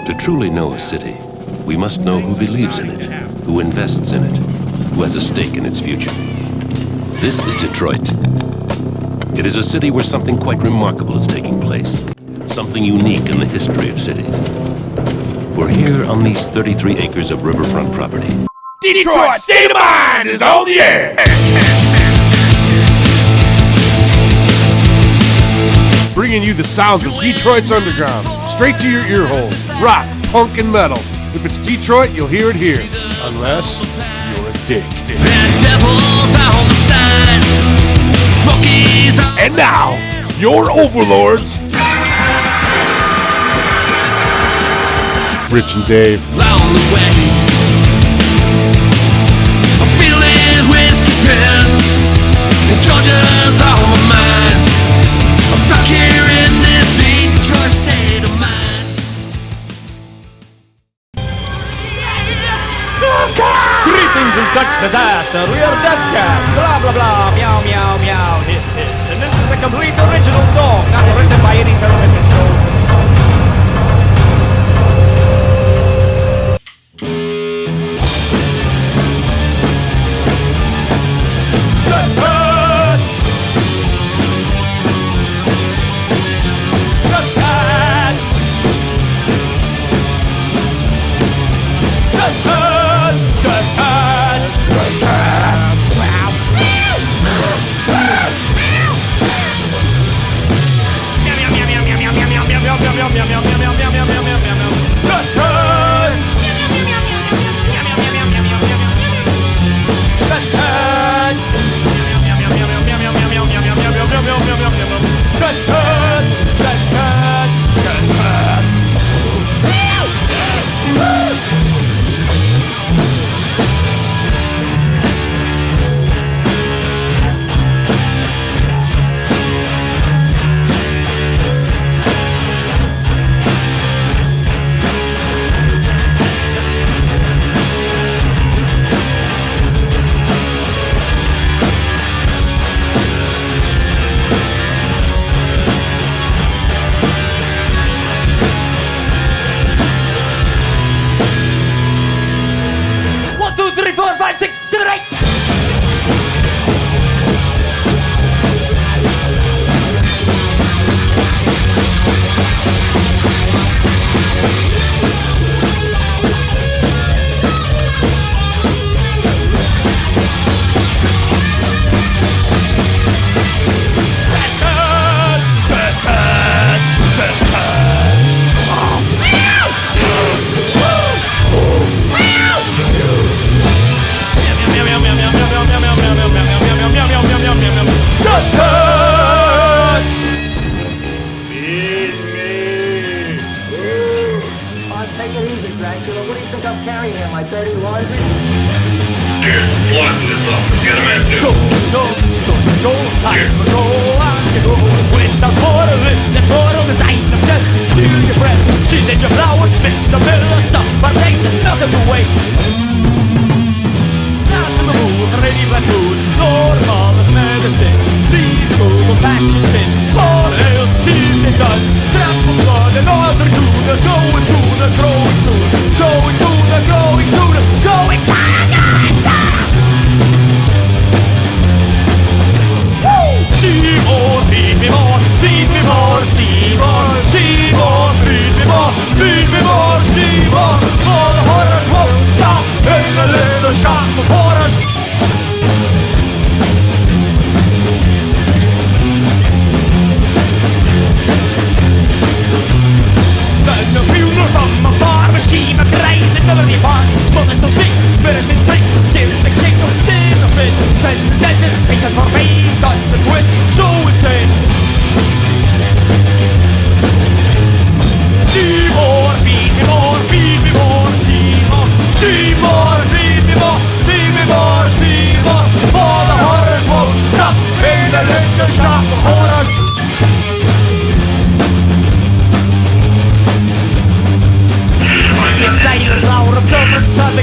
To truly know a city, we must know who believes in it, who invests in it, who has a stake in its future. This is Detroit. It is a city where something quite remarkable is taking place, something unique in the history of cities. For here on these 33 acres of riverfront property, Detroit State of Mind is on the air! Bringing you the sounds of Detroit's underground, straight to your ear holes. Rock, punk, and metal. If it's Detroit, you'll hear it here. Unless you're a dick. And now, your overlords, Rich and Dave. Along the way, I'm feeling whiskey pen, and Georgia's on my mind. I'm stuck here in this Detroit state of mind. Greetings and such disaster, we are Death Cat, blah blah blah, meow meow meow, hiss hiss. And this is the complete original song, not written by any television show.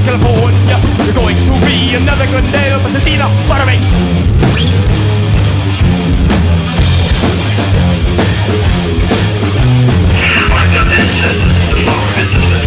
California, you're going to be another Glendale, Pasadena, Waterway. The long business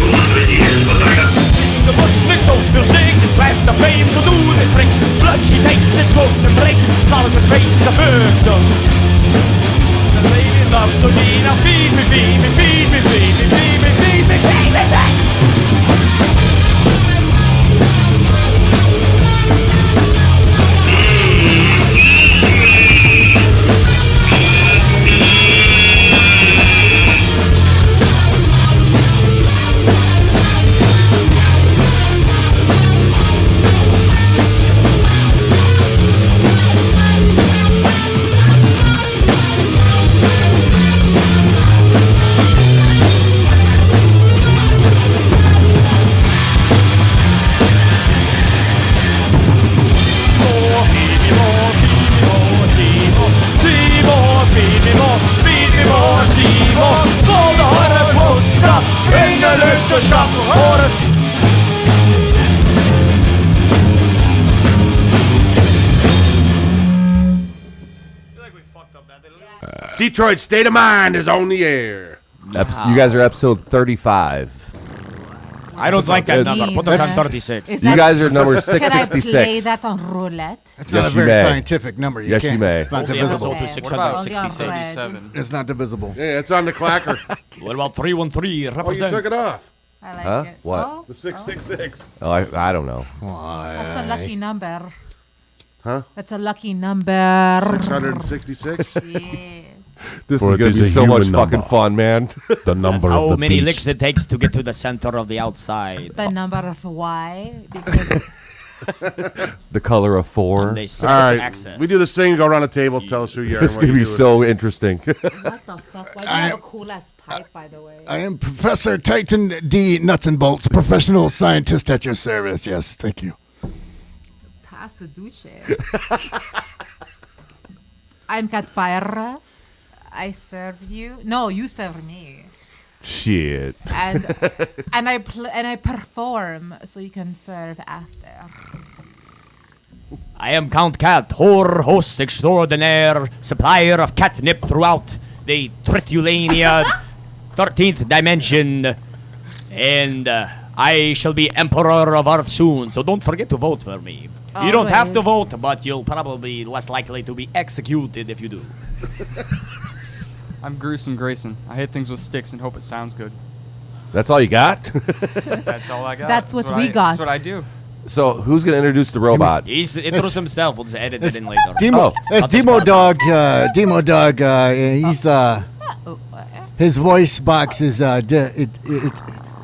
Little Shop of Horrors. Detroit State of Mind is on the air. You guys are episode 35. I don't like that number. Put us on That's- 36. Is You that- guys are number Can I play 666. that on roulette? It's Yes, not a you very may. scientific number. Yes, you can't- may. It's not Only divisible. episode to Okay. 667. It's not divisible. Yeah, it's on the clacker. What about 313? Oh, you Represent. took it off. I like Huh? it. What? Oh, The 666. Oh, I don't know. that's a lucky number. Huh? That's a lucky number. 666. Yes. This For is it going is to be a so much human fucking number. fun, man. The number of How the many beast. licks it takes to get to the center of the outside. The number of Y. Because The color of 4. They All right. access. We do this thing, go around the table, tell us who you are. It's going to be so interesting. what the fuck? Why do you have a cool ass pipe, by the way? I am Professor Titan D. Nuts and Bolts, professional scientist at your service. Yes, thank you. Pass the duce. I'm Katpyra. I serve you. No, you serve me. Shit. And I perform so you can serve after. I am Count Cat, whore host extraordinaire, supplier of catnip throughout the Tritulania 13th dimension, and I shall be Emperor of Earth soon, so don't forget to vote for me. You don't have to vote, but you'll probably be less likely to be executed if you do. I'm Gruesome Grayson. I hit things with sticks and hope it sounds good. That's all you got? That's all I got. That's what we I, got. That's what I do. So, who's going to introduce the robot? He's introduced himself. We'll just edit it in later. Demo, Oh. that's I'll just Demo mark Dog. Demo Dog. He's his voice box is I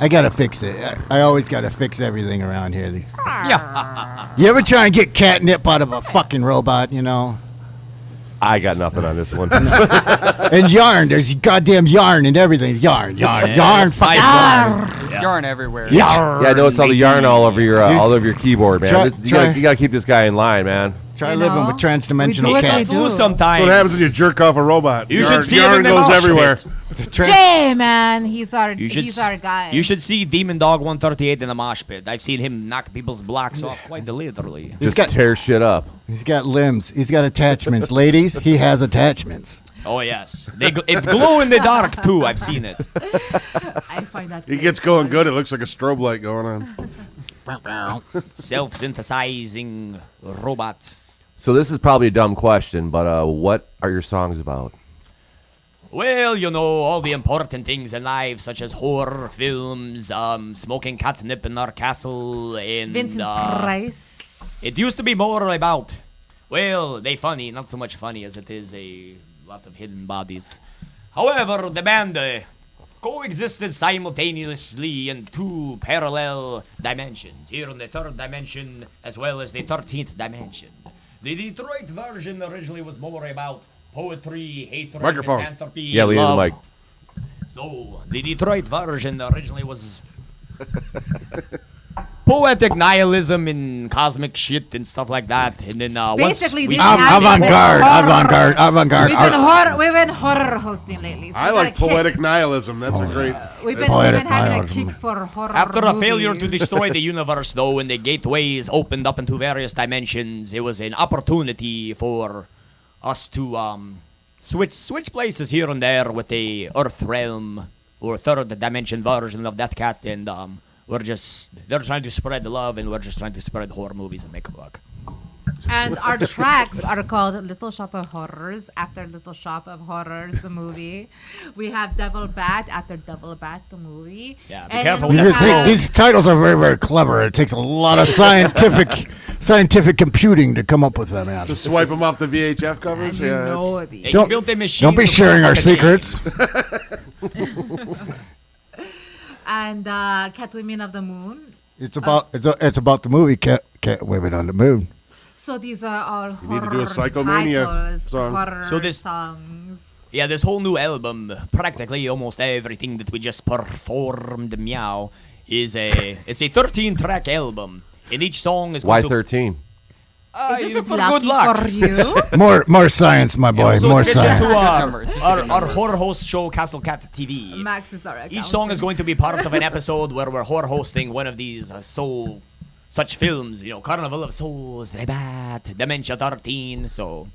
gotta fix it. I always gotta fix everything around here. Yeah. You ever try and get catnip out of a fucking robot? You know, I got nothing on this one. and yarn. There's goddamn yarn and everything. Yarn. Yes, Fucking yarn. There's yarn everywhere. yarn. Yeah, I noticed all the yarn all over your keyboard, man. Try- You got to keep this guy in line, man. Try You living know? with transdimensional We do cats. what they do. Sometimes. That's what happens when you jerk off a robot. You yarn, should see him yarn in the goes mosh everywhere. pit. Jay, man, he's our You should he's s- our guy. You should see Demon Dog 138 in the mosh pit. I've seen him knock people's blocks off quite literally. He's Just got- tear shit up. He's got limbs. He's got attachments. Ladies, he has attachments. Oh yes, it glow in the dark too. I've seen it. I find that He gets going good. It looks like a strobe light going on. Self-synthesizing robot. So this is probably a dumb question, but what are your songs about? Well, you know, all the important things in life, such as horror films, smoking catnip in our castle, and Vincent Price. it used to be more about, well, they funny, not so much funny as it is a lot of hidden bodies. However, the band coexisted simultaneously in two parallel dimensions, here in the third dimension as well as the 13th dimension. The Detroit version originally was more about poetry, hatred, Microphone. misanthropy, Yeah, leave love. the mic. So, the Detroit version originally was poetic nihilism and cosmic shit and stuff like that. And then Basically, once we this happened with horror. We've been horror hosting lately. So I we like got a kick. poetic nihilism. That's a great. We've Poetic been having a nihilism. kick for horror. after a failure to movies. destroy the universe, though, and the gateways opened up into various dimensions, it was an opportunity for us to switch places here and there with the Earth realm or third dimension version of that cat, and they're trying to spread the love, and we're just trying to spread horror movies and make a buck. And our tracks are called Little Shop of Horrors after Little Shop of Horrors, the movie. We have Devil Bat after Devil Bat, the movie. Yeah, be And careful then with we that have- These titles are very, very clever. It takes a lot of scientific computing to come up with them. Man. Just swipe them off the VHF And covers. you Yeah. know the They Don't- built a machine. Don't be to sharing our block the secrets. And Catwomen of the Moon. It's about the movie Cat Women on the Moon. So these are all need to horror do a Psychomania titles, song. horror So this- songs. Yeah, this whole new album, practically almost everything that we just performed, meow, it's a 13-track album, and each song is Why going to 13? Isn't it for lucky good luck. for you? More science, my boy. So More to get into science. our horror host show, Castle Cat TV. Max is our Each song is going to be part of an episode where we're horror hosting one of these such films, Carnival of Souls, The Bat, Dementia 13, so...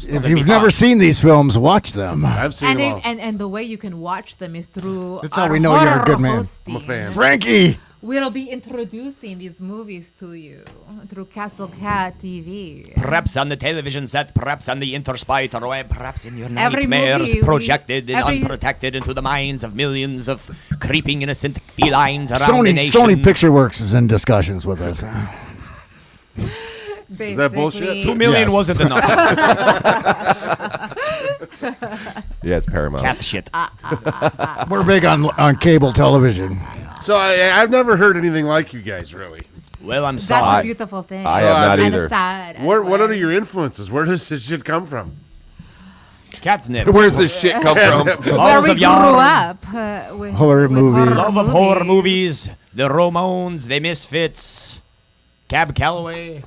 If you've never seen these films, watch them. I've seen them all. And the way you can watch them is through That's our how we know you're a good horror man. hosting. I'm a fan. Frankie! We'll be introducing these movies to you through Castle Cat TV. Perhaps on the television set, perhaps on the interspite or web, perhaps in your Every nightmares, movie projected and every- unprotected into the minds of millions of creeping innocent felines around the nation. Sony Pictureworks is in discussions with us. Is that bullshit? 2 million Yes. wasn't enough. Yeah, it's Paramount. Cat shit. We're big on cable television. So I've never heard anything like you guys, really. Well, I'm That's sorry. a beautiful thing. I have not and either. a sad. as What well. are your influences? Where does this shit come from? Catnip. Where's this shit come from? Where Balls we of grew yarn. up with Horror movies. Love of horror movies. The Ramones, The Misfits, Cab Calloway.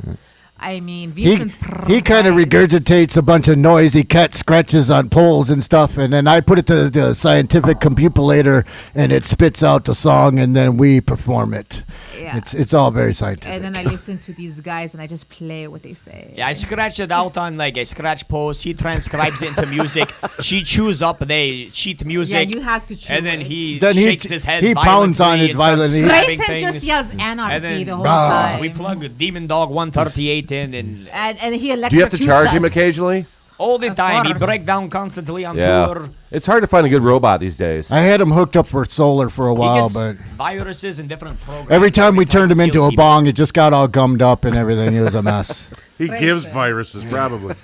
I mean, He Vincent kind of Price. regurgitates a bunch of noisy cat scratches on poles and stuff, and then I put it to the scientific compupulator, and it spits out the song, and then we perform it. Yeah. It's all very scientific. And then I listen to these guys and I just play what they say. Yeah, I scratch it out on like a scratch post. He transcribes it into music. She chews up the sheet music. Yeah, you have to choose. And then he Then he shakes t- his head he pounds on violently it and starts violently. stabbing Grayson just things. yells And anarchy then the whole time. we plug Demon Dog 138 in and and he electrocutes Do you have to charge him us. occasionally? all the Of time he course. breaks down constantly on Yeah. tour. It's hard to find a good robot these days. I had him hooked up for solar for a He while, gets but viruses and different programs. every time we try turned to him into kill a people. bong, it just got all gummed up and everything. It was a mess. He Right gives there. viruses, probably.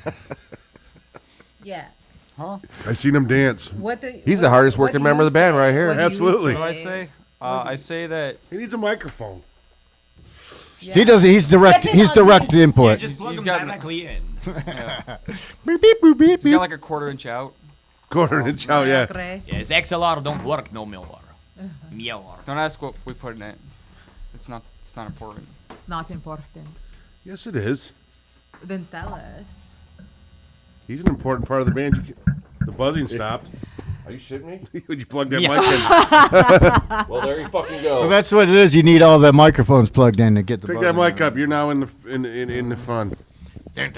Yeah. I seen him dance. What do, He's what- the hardest what working do member of you the band say? right here. What do you Absolutely. What do I say? I say that He needs a microphone. Yeah. He does. He's direct. Get in He's on direct this. input. Just plug He's him got- directly in. Beep, beep, boop, beep, he's beep. got like a quarter-inch out. Quarter inch out, yeah. Gray. Yes, XLR don't work no more. Meow. Don't ask what we put in it. It's not important. It's not important. Yes, it is. Then tell us. He's an important part of the band. The buzzing stopped. Are you shitting me? Would you plug that Yeah. mic in? Well, there you fucking Well, go. that's what it is. You need all the microphones plugged in to get the. Pick that button mic up. You're now in the fun. Just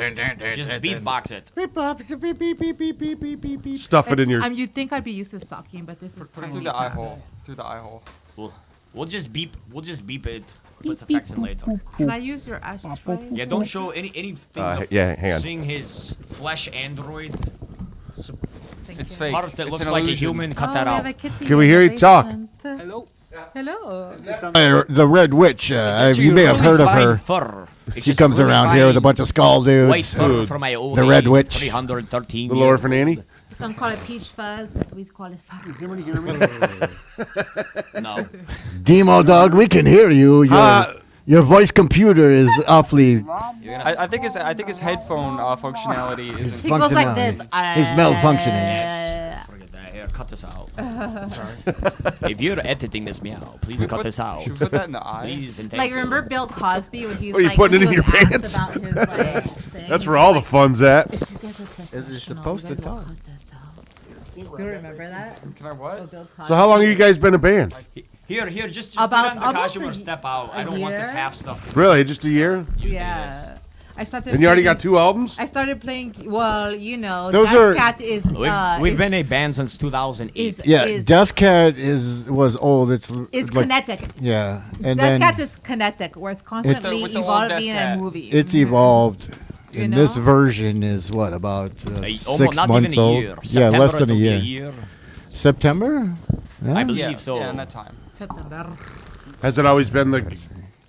beatbox it. Beep, bop, beep, beep, beep, beep, beep, beep, beep, beep. Stuff it in your. You'd think I'd be used to sucking, but this is Put it tiny. through the eye hole. Through the eye hole. We'll just beep it. Put effects in later. Can I use your ashtray? Yeah, don't show anything of yeah, hang on. seeing his flesh android Thank It's you. fake. part that It's looks an like illusion. a human. Cut Oh, that we have out. a kitty Can we in hear the you talk? basement. Hello. Hello. The Red Witch. You may have heard of her. Fur. It's She just comes really around here with a fine bunch of skull white dudes. fur for my old The Red age, Witch. 313 The Little years Orphan Annie? Some call it peach fuzz, but we call it fuzz. old. No. Demo dog, we can hear you. Your voice computer is awfully. I think his headphone functionality isn't. He goes like Functionality. this. He's malfunctioning. Forget that. Here, cut this out. Sorry. If you're editing this meow, please cut this out. Should we put that in the eye? Please and thank Like, you. remember Bill Cosby when he was Are you like, putting it he in was your asked pants? about his, like, thing. That's where all the fun's at. If you guys are professional, supposed you to guys will talk. cut this out. Do you remember that? Can I Oh, what? Bill So how long have you Cosby. guys been a band? Here, just About put on the almost costume a or step out. I don't want this year? half stuff. Really, just a year? Yeah. I started. And you already playing- got 2 albums? I started playing. Well, you know, Those that are- cat is. We've is, been a band since 2008. is, Yeah, is, Death Cat was old. It's is like, kinetic. yeah, and That then cat is kinetic, where it's constantly With the old evolving Death and Cat. moving. it's evolved. You And this know? version is what about Almost 6 not months even a old? year. Yeah, less than September, a it'll be year. September. I Yeah. believe Yeah, so. yeah, in that time. September. Has it always been the.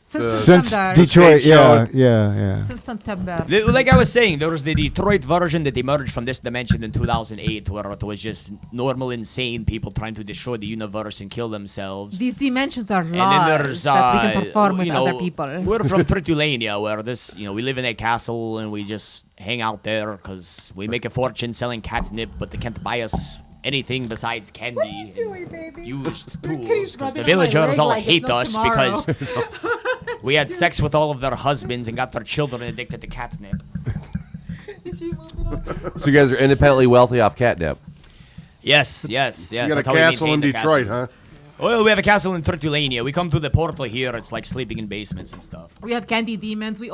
Since Since September. Detroit, Stage show. yeah. Since September. Like I was saying, there was the Detroit version that emerged from this dimension in 2008, where it was just normal, insane people trying to destroy the universe and kill themselves. These dimensions are And then laws there's, that we can perform with you know, other people. We're from Tritulania, where we live in a castle and we just hang out there because we make a fortune selling catnip, but they can't buy us anything besides candy and baby? used Your tools. kitty's 'Cause the rubbing on my villagers leg all like it's hate no us tomorrow. because We had sex with all of their husbands and got their children addicted to catnip. So you guys are independently wealthy off catnip. Yes. You got a That's how we castle in maintain the Detroit, castle. huh? Well, we have a castle in Tortulania. We come to the portal here. It's like sleeping in basements and stuff. We have candy demons. The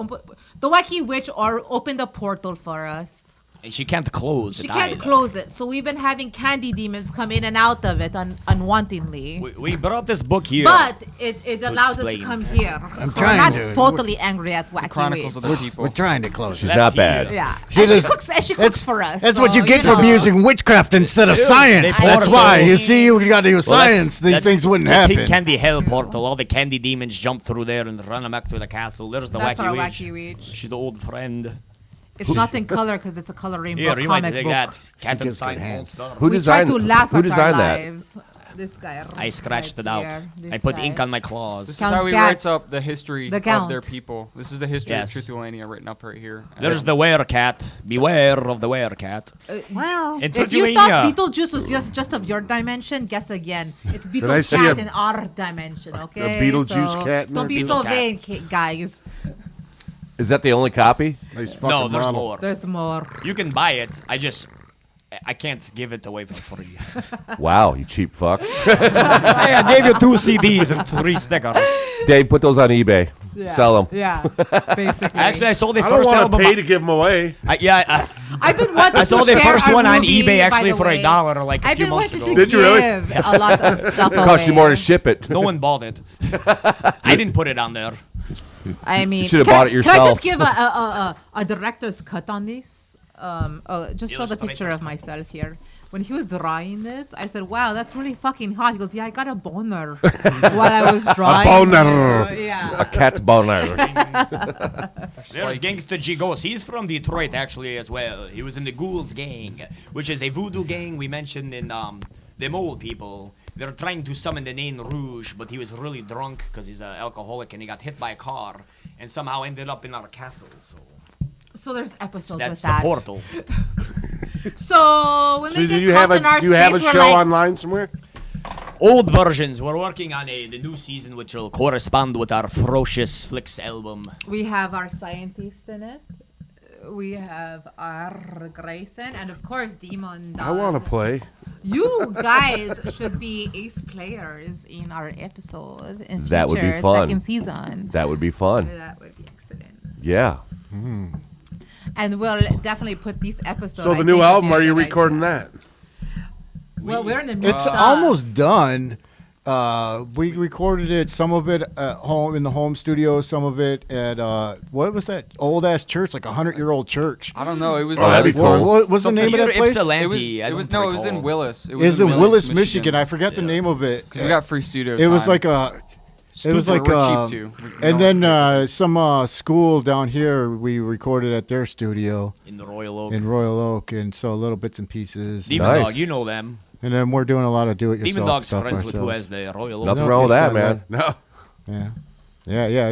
Wacky Witch opened a portal for us. And she can't close it. She can't either. close it, so we've been having candy demons come in and out of it unwantingly. We brought this book here. But it allowed us to explain. come here. I'm so trying we're not to. totally angry at Wacky Chronicles Witch. of the People. We're trying to close She's it. not Left bad. here. Yeah. See, and, she there's- cooks for us. That's so, what you get know. from using witchcraft instead of It is. science. They That's portal. why. You see, you got to use Well, science. These that's things wouldn't the happen. Pink candy hell portal. All the candy demons jump through there and run back to the castle. There's the That's Wacky our Witch. Wacky Witch. She's the old friend. It's not in color because it's a coloring Here, book, you might comic take book. that. good Kattenstein's hands. old stuff. Who We try designed? to laugh Who at designed our that? lives. This guy. I scratched right it out. here, this I put guy. ink on my claws. This is Count how he Cat. writes up the history The of Count. their people. This is the history Yes. of Truthulania written up right here. There's the werecat. Beware of the werecat. Well, In if you thought Tortulania. Beetlejuice was just of your dimension, guess again. It's I see Beetlecat a- in our dimension, okay? Beetlejuice So cat in don't there? be so Beetlecat. vain, guys. Is that the only copy? Nice fucking No, there's model. more. There's more. You can buy it. I can't give it away for free. Wow, you cheap fuck. Hey, I gave you 2 CDs and 3 stickers. Dave, put those on eBay. Sell them. Yeah, basically. Actually, I sold the I don't first want album. to pay to give them away. I've been wanting I sold to the share first our one on movie, eBay by actually the for way. $1 like a I've few been months wanting ago. to Did you really? give a lot of stuff It costs you away. more to ship it. No one bought it. I didn't put it on there. I mean, You should have can bought I- it Can I yourself. just give a director's cut on this? Just show the picture of myself here. When he was drawing this, I said, "Wow, that's really fucking hot." He goes, "Yeah, I got a boner while I was drawing." boner. Yeah. Cat's boner. There's Gangsta G Ghost. He's from Detroit actually as well. He was in the Ghouls Gang, which is a voodoo gang we mentioned in the Mole People. They're trying to summon the Nain Rouge, but he was really drunk because he's an alcoholic and he got hit by a car and somehow ended up in our castle. So So there's episodes that's with the that. portal. So when So they do get you have caught a in our do you have a space, we're show like, online somewhere? Old versions. We're working on the new season, which will correspond with our Ferocious Flicks album. we have our scientist in it. We have our Grayson, and of course, Demon Dog. I want to play. You guys should be ace players in our episode in That would be future fun. second season. That would be fun. That would be excellent. Yeah. And we'll definitely put these episodes. So I the new think, album, would are be a you good recording idea. that? Well, we're in the midst It's of almost done. We recorded it, some of it at home in the home studio, some of it at what was that old ass church, like 100-year-old church. I don't know. It was. Oh, that'd be cool. What was the name of that place? It was no. It was in Willis. It was Is in Willis, Michigan. I forgot the Yeah. name of it. Because we got free studio. It was time. like a. It was like We're cheap too. and then some school down here we recorded at their studio In the Royal Oak. in Royal Oak, and so little bits and pieces. Demon Nice. Dog, you know them. And then we're doing a lot of do-it-yourself Demon Dog's stuff friends with who ourselves. has the Royal Oak. Nothing No, wrong with that, it's man. No. Yeah.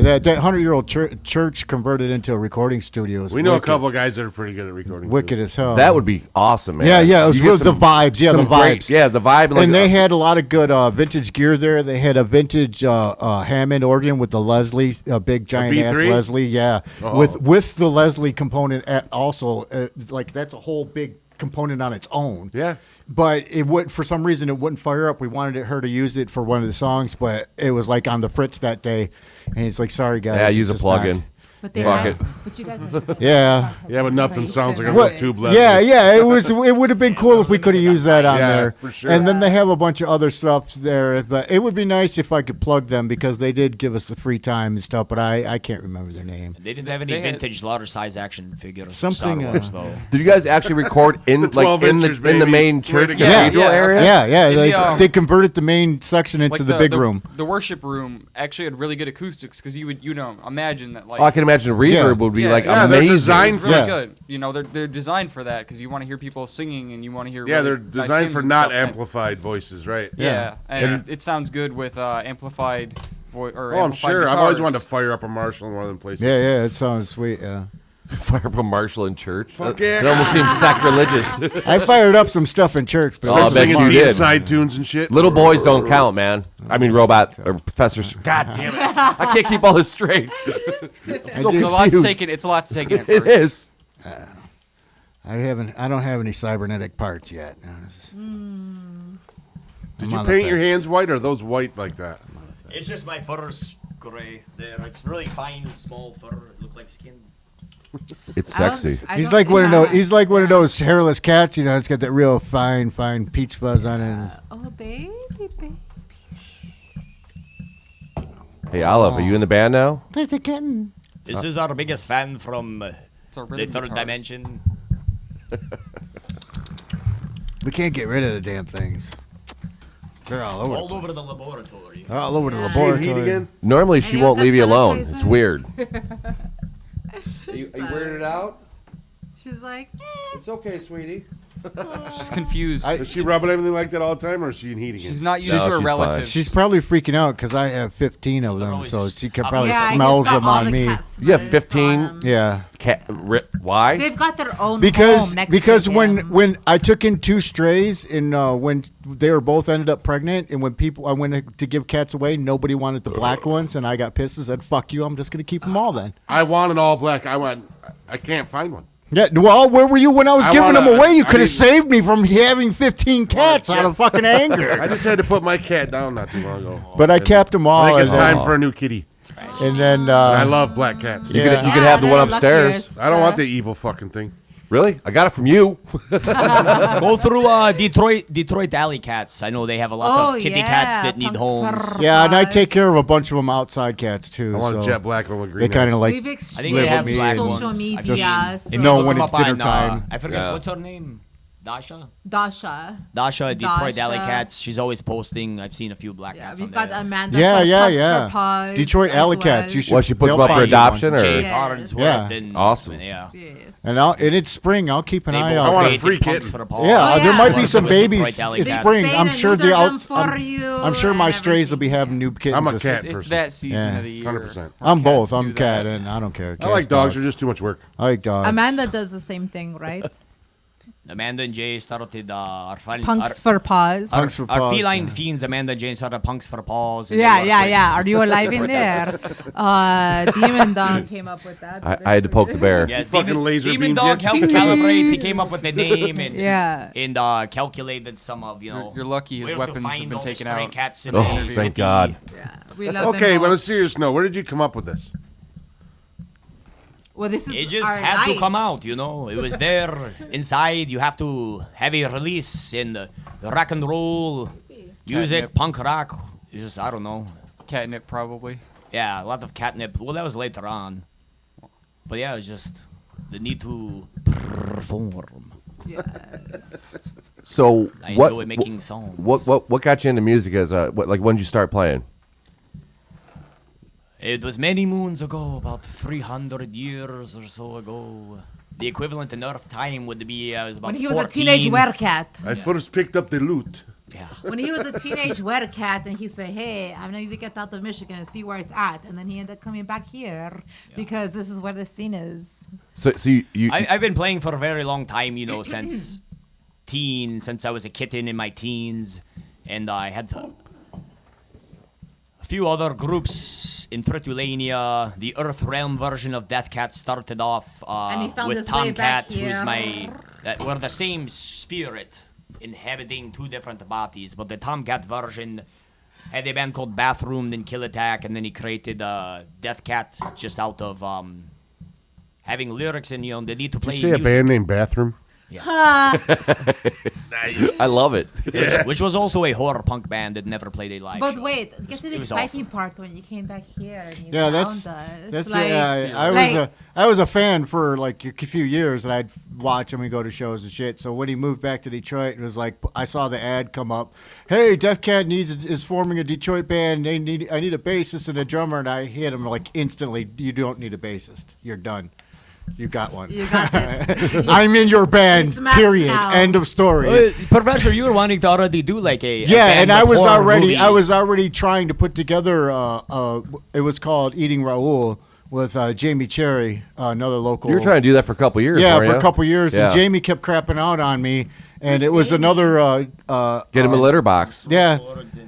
That 100-year-old church converted into a recording studio. Is We know a wicked- couple of guys that are pretty good at recording. Wicked as hell. That would be awesome, man. Yeah. It was You get with the some- vibes. Yeah, the some great- vibes. yeah, the vibe. Like, And they had a lot of good vintage gear there. They had a vintage Hammond organ with the Leslie, a big giant ass B3? Leslie. Yeah, Oh. with the Leslie component also. Like that's a whole big component on its own. Yeah. But it would, for some reason, it wouldn't fire up. We wanted her to use it for one of the songs, but it was like on the fritz that day, and it's like, sorry guys. yeah, it's use a just plug-in. not- But they Fuck had, it. But you guys were Yeah. Yeah, but nothing sounds like a What- real tube Leslie. Yeah, it was. It would have been cool if we could have used that on Yeah, there. for sure. And then they have a bunch of other stuff there, but it would be nice if I could plug them because they did give us the free time and stuff. But I can't remember their name. They didn't have any They had- vintage larger size action figures. Something, Star Wars, though. Did you guys actually record in The like 12 in the inches, in the baby. main Way church to go. cathedral Yeah. area? Yeah, In the, they converted the main section into like the big room. The worship room actually had really good acoustics because you would imagine that like Oh, I can imagine reverb Yeah. would be Yeah, like yeah, they're amazing. designed it's really Yeah. good. They're designed for that because you want to hear people singing and you want to hear. Yeah, really they're nice designed hymns for and not stuff, and- amplified voices, right? Yeah, and Yeah. it sounds good with amplified voice or Oh, I'm amplified sure. I've always guitars. wanted to fire up a Marshall in one of them places. Yeah, it sounds sweet. Yeah. Fire up a marshal in church. Fuck That yeah. almost seems sacrilegious. I fired up some stuff in church. But Oh, I bet Singing you did. side tunes and shit. Little boys don't count, man. I mean, robot or professors. God damn it! I can't keep all this straight. I'm so It's a lot to confused. take it. It's a lot to take in. At It first. is. I don't have any cybernetic parts yet. Did you paint your hands white, or are those white like that? It's just my fur's gray there. It's really fine, small fur. It looks like skin. It's sexy. He's like one of those. He's like one of those hairless cats. You know, it's got that real fine peach fuzz on it. Oh, baby. Hey, Olive, are you in the band now? There's a kitten. This is our biggest fan from It's our the rhythm third guitars. dimension. We can't get rid of the damn things. They're all over. All over the laboratory. They're all over the Heat laboratory. again? Normally, she Anyone won't got leave you color alone. poison? It's weird. Are you weirded out? She's like, It's okay, sweetie. She's confused. Is she rubbing everything like that all the time, or is she in heat again? She's not used No, to her she's relatives. fine. She's probably freaking out because I have 15 of them, always so just she can up probably yeah, smells he's got them all on the me. cat You have smells 15? on 'em. Yeah, Why? They've got their own because home next because to when him. when I took in 2 strays and when they were both ended up pregnant, and when I went to give cats away, nobody wanted the black ones, and I got pissed and said, "Fuck you! I'm just gonna keep them all then." I want an all black. I can't find one. Yeah, well, where were you when I was I giving them wanna- away? You I could have didn't- saved me from having 15 cats out of fucking anger. I just had to put my cat down not too long ago. But I kept them I all, think it's and then, time for a new kitty. and then I love black cats. You Yeah. could have the they're one the upstairs. luckiest, I don't want the evil fucking thing. Really? I got it from you. Go through Detroit Alley Cats. I know they have a lot of kitty cats that need homes. Yeah, and I take care of a bunch of them outside cats too. I want a so jet black one with they green. kind of eyes. like We've I think live they with have me black and ones. social I've media. seen- so- If you know look when them it's up on, dinner time. I forget Yeah. what's her name. Dasha. Dasha. Detroit Alley Dasha. Cats. She's always posting. I've seen a few black Yeah, cats. we've on got there. Amanda. Yeah, from yeah, Pugs yeah. for Paws Detroit as Alley well. Cats. You should. Well, she puts they'll them up for find you adoption, one. or Jay Yes. Farnsworth Yeah. and Awesome. Yeah. Yes. And it's spring. I'll keep an They eye both out. want a created free Punks kitten. for Paws. Yeah, Oh, there yeah. might be Works some with babies. Detroit Alley It's Cats. spring. Spay I'm and sure neuter the them outs. for you I'm sure my and strays will be everything. having new kittens. I'm a this- cat It's person. that season Yeah. of the year. 100%. where I'm both. cats I'm do cat, that. and I don't care. I like dogs. They're just too much work. I like dogs. Amanda does the same thing, right? Amanda and Jay started our Punks for Paws. Punks for our Paws, feline yeah. fiends. Amanda and Jay started Punks for Paws. and they Yeah, worked yeah, with- yeah. Are you alive in there? Demon Dog came up with that. I had to poke the bear. Yeah, Fucking Demon, laser Demon beams Dog in. helped calibrate. He came up with the name and Yeah. and calculated some of You're lucky his where to weapons have find been all the taken stray out. Cats in Oh, the inner thank city. God. Yeah. We love Okay, them but on all. a serious note, where did you come up with this? Well, this is It just our had to life. come out, you know. It was there inside. You have to have a release in the rock and roll, music, Catnip. punk rock. It's just I don't know. Catnip, probably. Yeah, a lot of catnip. Well, that was later on. But yeah, it was just the need to perform. Yeah. So I what? enjoy making songs. What got you into music? As when did you start playing? It was many moons ago, about 300 years or so ago. The equivalent in Earth time would be I was about When he was 14. a teenage werecat. I first picked up the loot. Yeah. When he was a teenage werecat, and he said, "Hey, I'm gonna need to get out of Michigan and see where it's at," and then he ended up coming back here because this is where the scene is. So you I've been playing for a very long time, you know, since since I was a kitten in my teens, and I had a few other groups in Tritulania. The Earth Realm version of Death Cat started off And he found with his way back Tomcat, who's here. we're the same spirit inhabiting two different bodies, but the Tomcat version had a band called Bathroom, then Kill Attack, and then he created Death Cat just out of having lyrics and the need to Did play you say a music. band named Bathroom? Yes. I love it. Which was also a horror punk band that never played a live But show. wait, get to the It was exciting part when you came back here and you Yeah, found that's us. like, I was a fan for like a few years, and I'd watch him and go to shows and shit. So when he moved back to Detroit, it was like I saw the ad come up. Hey, Death Cat is forming a Detroit band. I need a bassist and a drummer, and I hit him like instantly. You don't need a bassist. You're done. You got one. You got this. I'm in your band. Smack Period. now. End of story. Professor, you were wanting to already do like a Yeah, band and I with was horror already movies. trying to put together. It was called Eating Raoul, with Jamie Cherry, another local. You were trying to do that for a couple years. Yeah, weren't for you? a couple years, Yeah. and Jamie kept crapping out on me, and it was another. Get him a litter box. Yeah,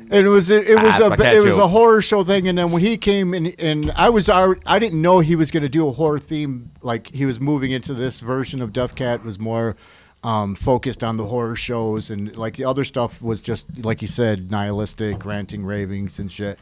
and it was that's my cat it was a joke. horror show thing, and then when he came and I didn't know he was going to do a horror theme, like he was moving into this version of Death Cat was more focused on the horror shows, and like the other stuff was just like you said, nihilistic, ranting, ravings, and shit.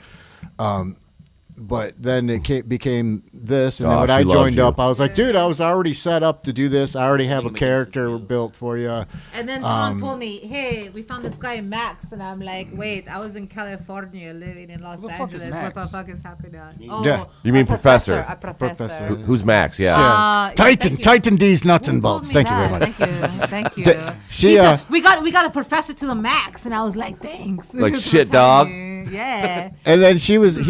But then it became this, and then when she I loves joined you. up, I was like, dude, I was already set up to do this. I already have a character built for you. And then someone told me, hey, we found this guy Max. And I'm like, wait, I was in California living in Los Who the fuck is Angeles. What the Max? fuck is happening? Yeah. You mean Professor? A professor. Who's Max? Yeah. Yeah, Titan, thank you. Titan D's nuts and Who told bolts. me Thank you very that? much. Thank you. She, He said, we got a professor to the max, and I was like, thanks. Like, That's shit, what dog. I'm telling you. Yeah. And then he was, and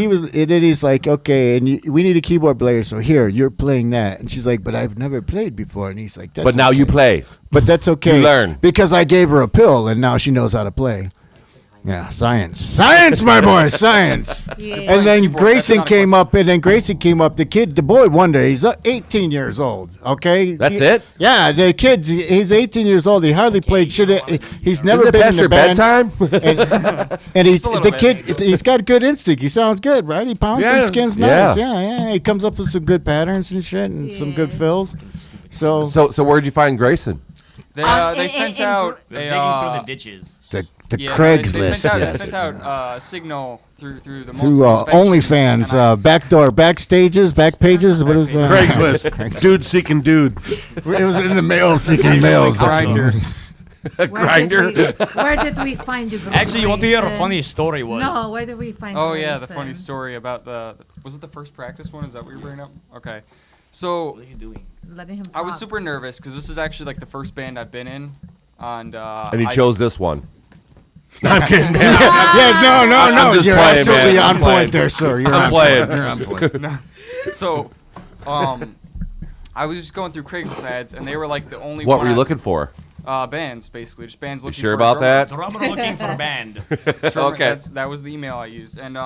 then he's like, okay, and we need a keyboard player, so here, you're playing that. And she's like, but I've never played before. And he's like, that's But now okay. you play. But that's okay. You learn. Because I gave her a pill, and now she knows how to play. Yeah, science. Science, my boy, science. Yeah. And then Keyboard, Grayson that's not a came question. up, and then Grayson came up. The boy one day, he's 18 years old, okay? That's it? Yeah, the kid's, he's 18 years old. He hardly played shit. He's never Is it been past in your a band. bedtime? And he's Just a little the bit. kid. He's got good instinct. He sounds good, right? He pounds Yeah. and skins Yeah. nice. Yeah. He comes up with some good patterns and shit, and some good Yeah. fills. So so where'd you find Grayson? They sent out We're a, digging through the ditches. the yeah, Craigslist, They sent out, yes. they sent out signal through the through multiple OnlyFans, backdoor, backstages, back pages. What is that? Craigslist. Dude seeking dude. It was in the mail seeking mails. Grindr. Where did we find you? Actually, you want to hear a Grayson? funny story? Was No, where did we find? Oh yeah, the Grayson? funny story about was it the first practice one? Is that what you're bringing up? Okay, so What are you doing? Letting him. I was talk. super nervous because this is actually like the first band I've been in, and And he I- chose this one. I'm kidding. Yeah, no. I'm just You're playing, absolutely man. I'm on playing. point there, sir. You're I'm on playing. point. You're on point. So, I was just going through Craigslist ads, and they were like the only. What one were you I- looking for? Bands, basically, just bands You looking. sure for a about drummer. that? Drummer looking for a band. Drummer, Okay. that was the email I used, and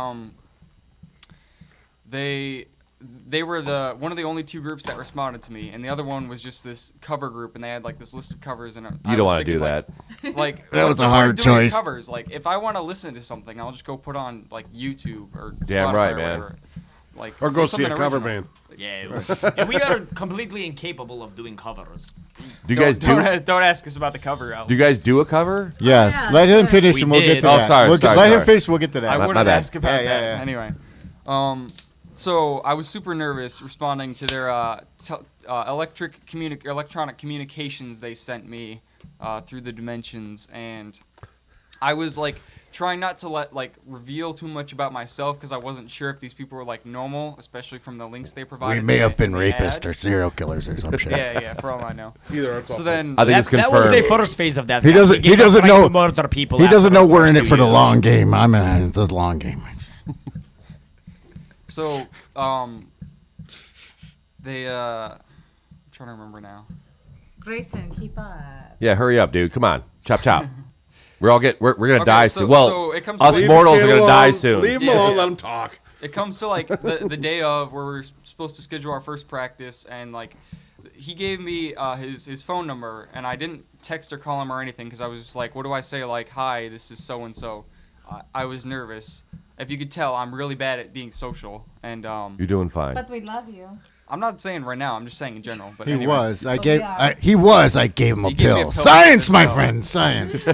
they were one of the only two groups that responded to me, and the other one was just this cover group, and they had like this list of covers, and You don't want to do that. Like That was a if I'm hard doing choice. Covers, like if I want to listen to something, I'll just go put on like YouTube or Damn Spotify right, or man. whatever. Like Or go do see a something cover original. band. Yeah, it was, and we are completely incapable of doing covers. Do you guys Don't ask us about the cover Do you guys do a cover? Yes, Yeah, let him sure. finish, We and we'll get did. to Oh, that. sorry, Let sorry. him finish. We'll get to that. I my wouldn't bad. ask about Yeah, that. yeah, yeah. Anyway, so I was super nervous responding to their electronic communications they sent me through the dimensions, and I was like trying not to reveal too much about myself because I wasn't sure if these people were like normal, especially from the links they provided. We may have been in the ad. rapists or serial killers or some shit. Yeah, for all I know. Either it's So all then I think it's That was confirmed. the first phase of that. He doesn't- We he gave up doesn't trying know- to murder people He after doesn't know the we're in first it 2 for the years. long game. I'm in it. The long game. So they I'm trying to remember now. Grayson, keep up. Yeah, hurry up, dude. Come on. Chop chop. We're gonna Okay, die so- soon. Well, so it comes to us leave mortals the are kid gonna die alone. soon. Leave him Yeah. alone. Let him talk. It comes to like the day of where we're supposed to schedule our first practice, and like he gave me his phone number, and I didn't text or call him or anything because I was just like, what do I say? Like, hi, this is so and so. I was nervous. If you could tell, I'm really bad at being social, and You're doing fine. But we love you. I'm not saying right now. I'm just saying in general. But He anyway. was. I Oh, gave. yeah. I gave him a He gave me a pill. pill Science, as my well. friend. Science.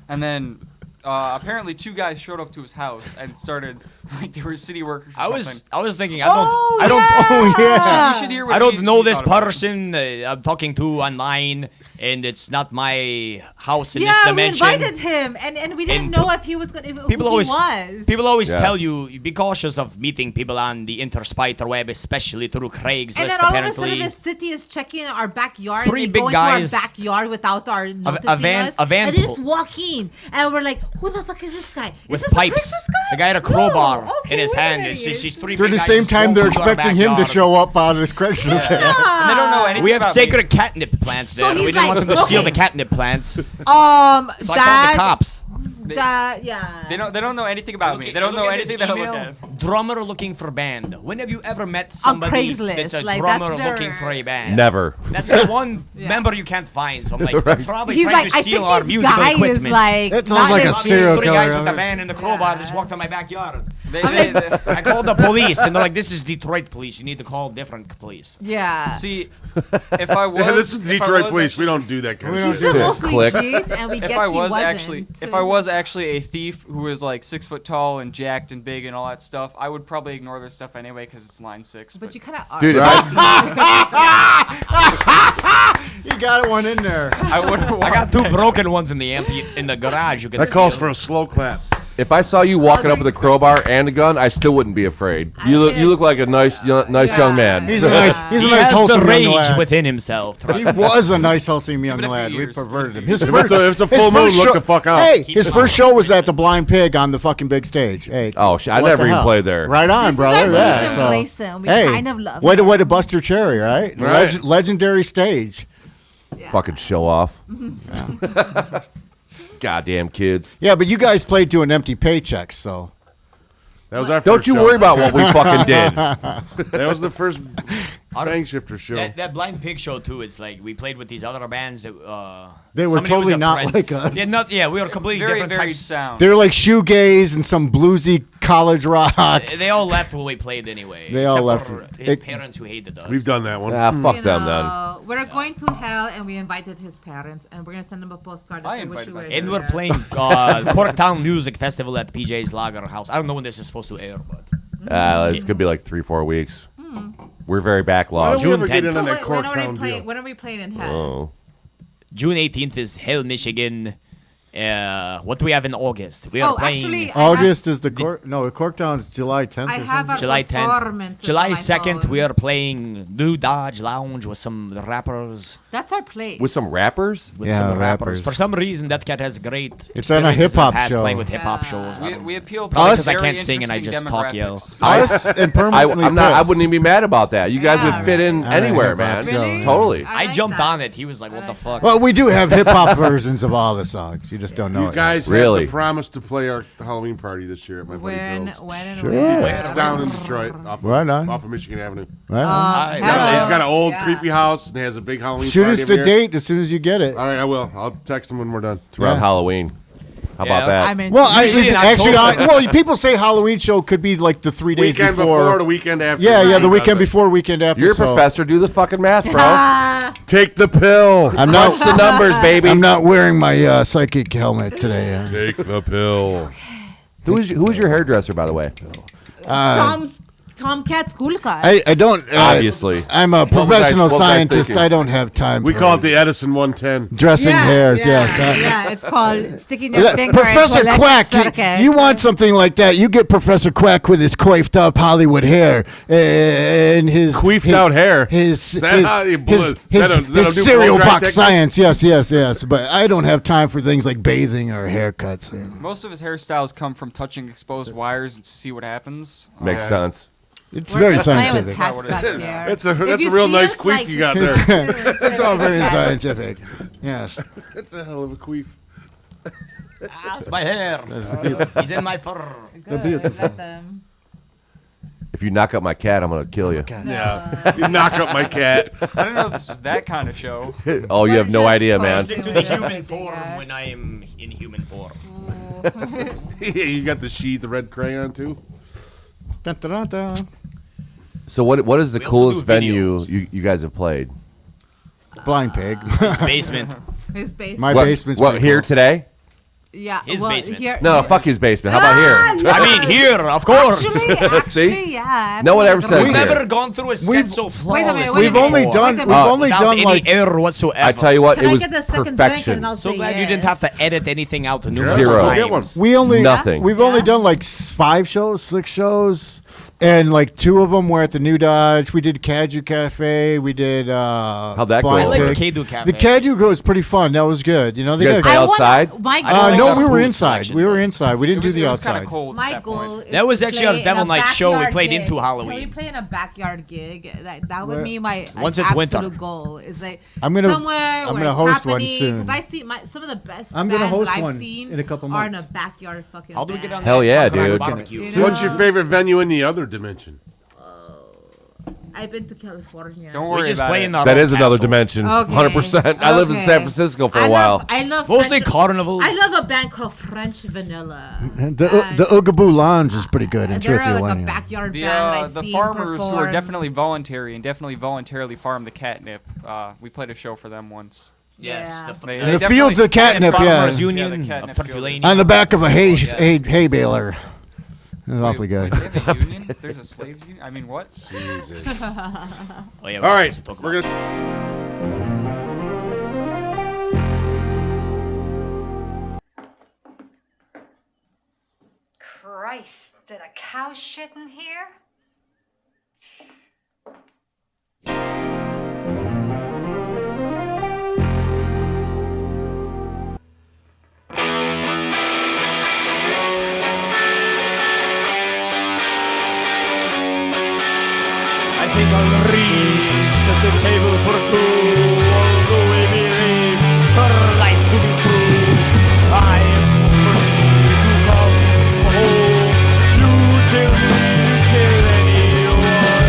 And then apparently 2 guys showed up to his house and started like they were city workers. Or something. I was thinking, Oh, I don't, Oh yeah. You should hear what I don't he know this thought about it. person I'm talking to online, and it's not my house in this Yeah, we dimension. invited him, and we didn't And know if he was gonna. Who people he always was. people always Yeah. tell you be cautious of meeting people on the interspider web, especially through Craigslist. And then all of a apparently, sudden, the city is checking our backyard. Three and they big go into guys- our backyard without our noticing us. a van and they just pull- walk in, and we're like, "Who the fuck is this guy? with is this pipes. The Craigslist guy? The guy had a crowbar Oh, okay, in his wait a hand. minute. It's just 3 During big the guys same just time, they're walking through our expecting him to backyard. show up out of his Craigslist. And they don't know anything We have about sacred catnip plants So there. We he's didn't want like, them to steal okay. the catnip plants, so So I called the cops. That yeah. They don't know anything about me. Look They don't at know this anything that I look email. at. drummer looking for band. When have you ever met somebody Craigslist, that's a like, drummer that's their- looking for a band? Never. That's the one Yeah. member you can't find. So I'm like, they're probably He's trying like, to I steal think our this musical guy equipment. is like. That sounds not like in- a These serial three killer. guys with a van in the crowbar just walked on my backyard. They, I called the police, and they're like, "This is Detroit police. You need to call different police." Yeah. see, if I was, Yeah, this is the if I Detroit was police. actually- We don't do that kind We of don't shit. He's do that. mostly Click. cheat, and we If guess I he was wasn't. actually, if I was actually a thief who was like 6 foot tall and jacked and big and all that stuff, I would probably ignore their stuff anyway because it's line 6. But you kind of Dude, if You got one in there. I would. I got 2 broken ones in the garage. You can That calls steal. for a slow clap. If I saw you walking up with a crowbar and a gun, I still wouldn't be afraid. You look like a nice young man. He's a nice, He nice has the wholesome young rage lad. within himself. Trust He me. was a nice, wholesome young Give it a few lad. We years. perverted him. If it's a his full moon, first look show- the fuck out. Hey, Keep his it first on. show was at the Blind Pig on the fucking big stage. Hey, Oh, shit, I what never the even hell? played there. Right on, This is brother. our Yeah. reason, So, Grayson. We hey, kind of love way to him. bust your cherry, right? Right. Legendary stage. Fucking show off. Goddamn kids. Yeah, but you guys played to an empty paycheck, so. That was our Don't first you show. worry about what we fucking did. That was the first Bang Shifter show. That Blind Pig show too. It's like we played with these other bands that They were somebody was totally a not friend. like us. Yeah, we were completely very, different very types. sound. They were like shoegaze and some bluesy college rock. They all left when we played anyway. They all except left. for his parents who hated us. We've done that one. Ah, fuck You them then. know, we're going to hell, and we invited his parents, and we're gonna send them a postcard. I That say, wish invited you my were parents. And we're here. playing Corktown Music Festival at PJ's Lager House. I don't know when this is supposed to air, but It's gonna be like 3-4 weeks. We're very Why backlogged. don't we June ever get 10th. in on Wait, that when are we Corktown playing? deal? When are we playing in hell? Oh. June 18th is Hell, Michigan. What do we have in August? We are Oh, playing actually, August is the Cork. No, Corktown is July 10th. I or have something. a July 10th. performance. July on my 2nd, phone. we are playing New Dodge Lounge with some rappers. That's our place. With some rappers? With Yeah, some rappers. For some reason, that cat has great. It's on a experiences in the hip-hop past show. playing with hip hop Yeah. shows. We appeal to Probably Us- 'cause I very can't sing and I interesting just talk yell. demographics. Us and permanently I'm not. I pissed. wouldn't even be mad about that. You guys Yeah. would fit in Yeah. anywhere, Yeah. man. Really? Totally. I I like jumped that. on it. He was like, "What the fuck?" Well, we do have hip hop versions of all the songs. You just don't know You it. guys Really? have the promise to play our Halloween party this year at my buddy When, Bill's. when, and Sure. where? It's down in Detroit, off Right on. off of Michigan Avenue. Right on. It's got an old Yeah. creepy house and it has a big Halloween Shoot party us every the year. date as soon as you get it. All right, I will. I'll text them when we're done. It's around Yeah. Halloween. How Yeah. about that? I'm in. Well, Usually in actually, October. well, people say Halloween show could be like the 3 days Weekend before, the weekend after. Yeah, the Right. weekend before, weekend after. You're a so professor. Do the fucking math, bro. Take the pill. I'm Crunch not. the numbers, baby. I'm not wearing my psychic helmet today. Take the pill. Who's your hairdresser, by the way? Tomcat's cool cut. I don't. Obviously. I'm a was I- professional what was I scientist. thinking? I don't have time. We for call it the Edison 110. dressing hairs. Yeah, Yes. yeah, it's called sticking your Yeah, finger Professor into Quack, circuit. you want something like that? You get Professor Quack with his coiffed up Hollywood hair and his Queefed out hair? His Is that how you blow- his that'll do cereal blow dry box technique? science. Yes. But I don't have time for things like bathing or haircuts. Most of his hairstyles come from touching exposed wires and to see what happens. Makes sense. It's We're very just playing with scientific. tats back there. That's a If you real see nice us, queef like, you got there. It's all very scientific. Yes. That's a hell of a queef. That's my hair. He's in my fur. Good, beautiful. let them- If you knock up my cat, I'm gonna kill you. Yeah. You knock up my cat. I didn't know this was that kind of show. Oh, you have no idea, man. Stick to the human form when I am in human form. Yeah, you got the sheet, the red crayon too. Dun, dun, dun, dun. So what is the We also coolest do venue videos. you guys have played? Blind pig. Basement. His basement. My What, basement's what pretty here cool. today? Yeah, His well, basement. Here, No, fuck his basement. How about here? I mean, here, of course. Actually, See? yeah. No one ever says We've here. never gone through a set so Wait a minute, flawless. wait a We've minute. only Wait done. a We've minute. only Without done any like. error whatsoever. I tell you what, Can it I was get the second drink perfection. and I'll So say glad you yes. didn't have to edit anything out numerous Zero. times. We only Nothing. We've only done like 5 shows, 6 shows, and like 2 of them were at the New Dodge. We did Caju Cafe. We did. How'd that go? I Blind like the Pig. Kadu Cafe. The Caju was pretty fun. That was good. You know, they You guys got- play I wanna- outside? My I don't No, we were inside. We were inside. We didn't do the It was kind outside. of cold. My at that goal point. is That was to actually on play Devil in a Knight show we backyard played gig. into Halloween. Can we play in a backyard gig? That would Where- be my Once like, it's winter. absolute goal. Is like I'm gonna- somewhere I'm where gonna it's host one happening, soon. Because I see some of the best I'm gonna bands host that I've one seen in a couple are in a months. backyard fucking. How do we get on band. Hell that yeah, fucking dude. barbecue? You know? What's your favorite venue in the other dimension? I've been to California. Don't We worry just about play it. in our That own is another castle. dimension. Okay. 100%. I lived in Okay. San Francisco for a while. I love Mostly French, carnivals. I love a band called French Vanilla. The Oogaboo Lounge is pretty good in They're like a Trophy backyard The, band that I've the seen farmers who are perform. definitely voluntary and definitely voluntarily farm the catnip. We played a show for them once. Yes. Yeah. They The definitely- fields of catnip, yeah. Farmers Union Yeah, the of catnip field. Tortulania. On the back of a hay Yeah. hay baler. It was awfully Wait, good. they have a union? There's a slaves union? I mean, what? Jesus. Oh, yeah, All right, supposed to talk we're about- gonna. Christ, did a cow shit in here? I think I'll read set the table for two. Although we believe her life to be true, I am free to come home. You kill me, you kill anyone.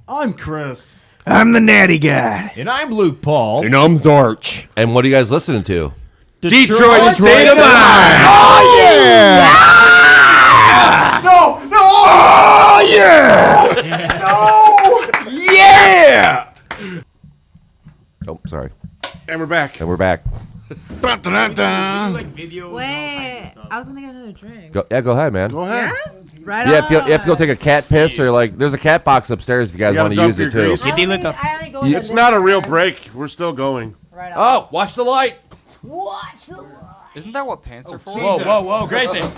I'm Chris. I'm the natty guy. And I'm Luke Paul. And I'm Zarch. And what are you guys listening to? Detroit State of Mind. Oh yeah! No! No! Oh yeah! No! Yeah! Oh, sorry. And we're back. And we're back. Dun-dun-dun-dun. Wait, I was gonna get another drink. Go ahead, man. Go ahead. Right You on. have to go take a cat piss or like there's a cat box upstairs if you guys You gotta want to dump use it your too. grease. I only go in the It's not a living real room. break. We're still going. Right on. Oh, watch the light. Watch the light. Isn't that what pants are for? Whoa, whoa, whoa, Grayson.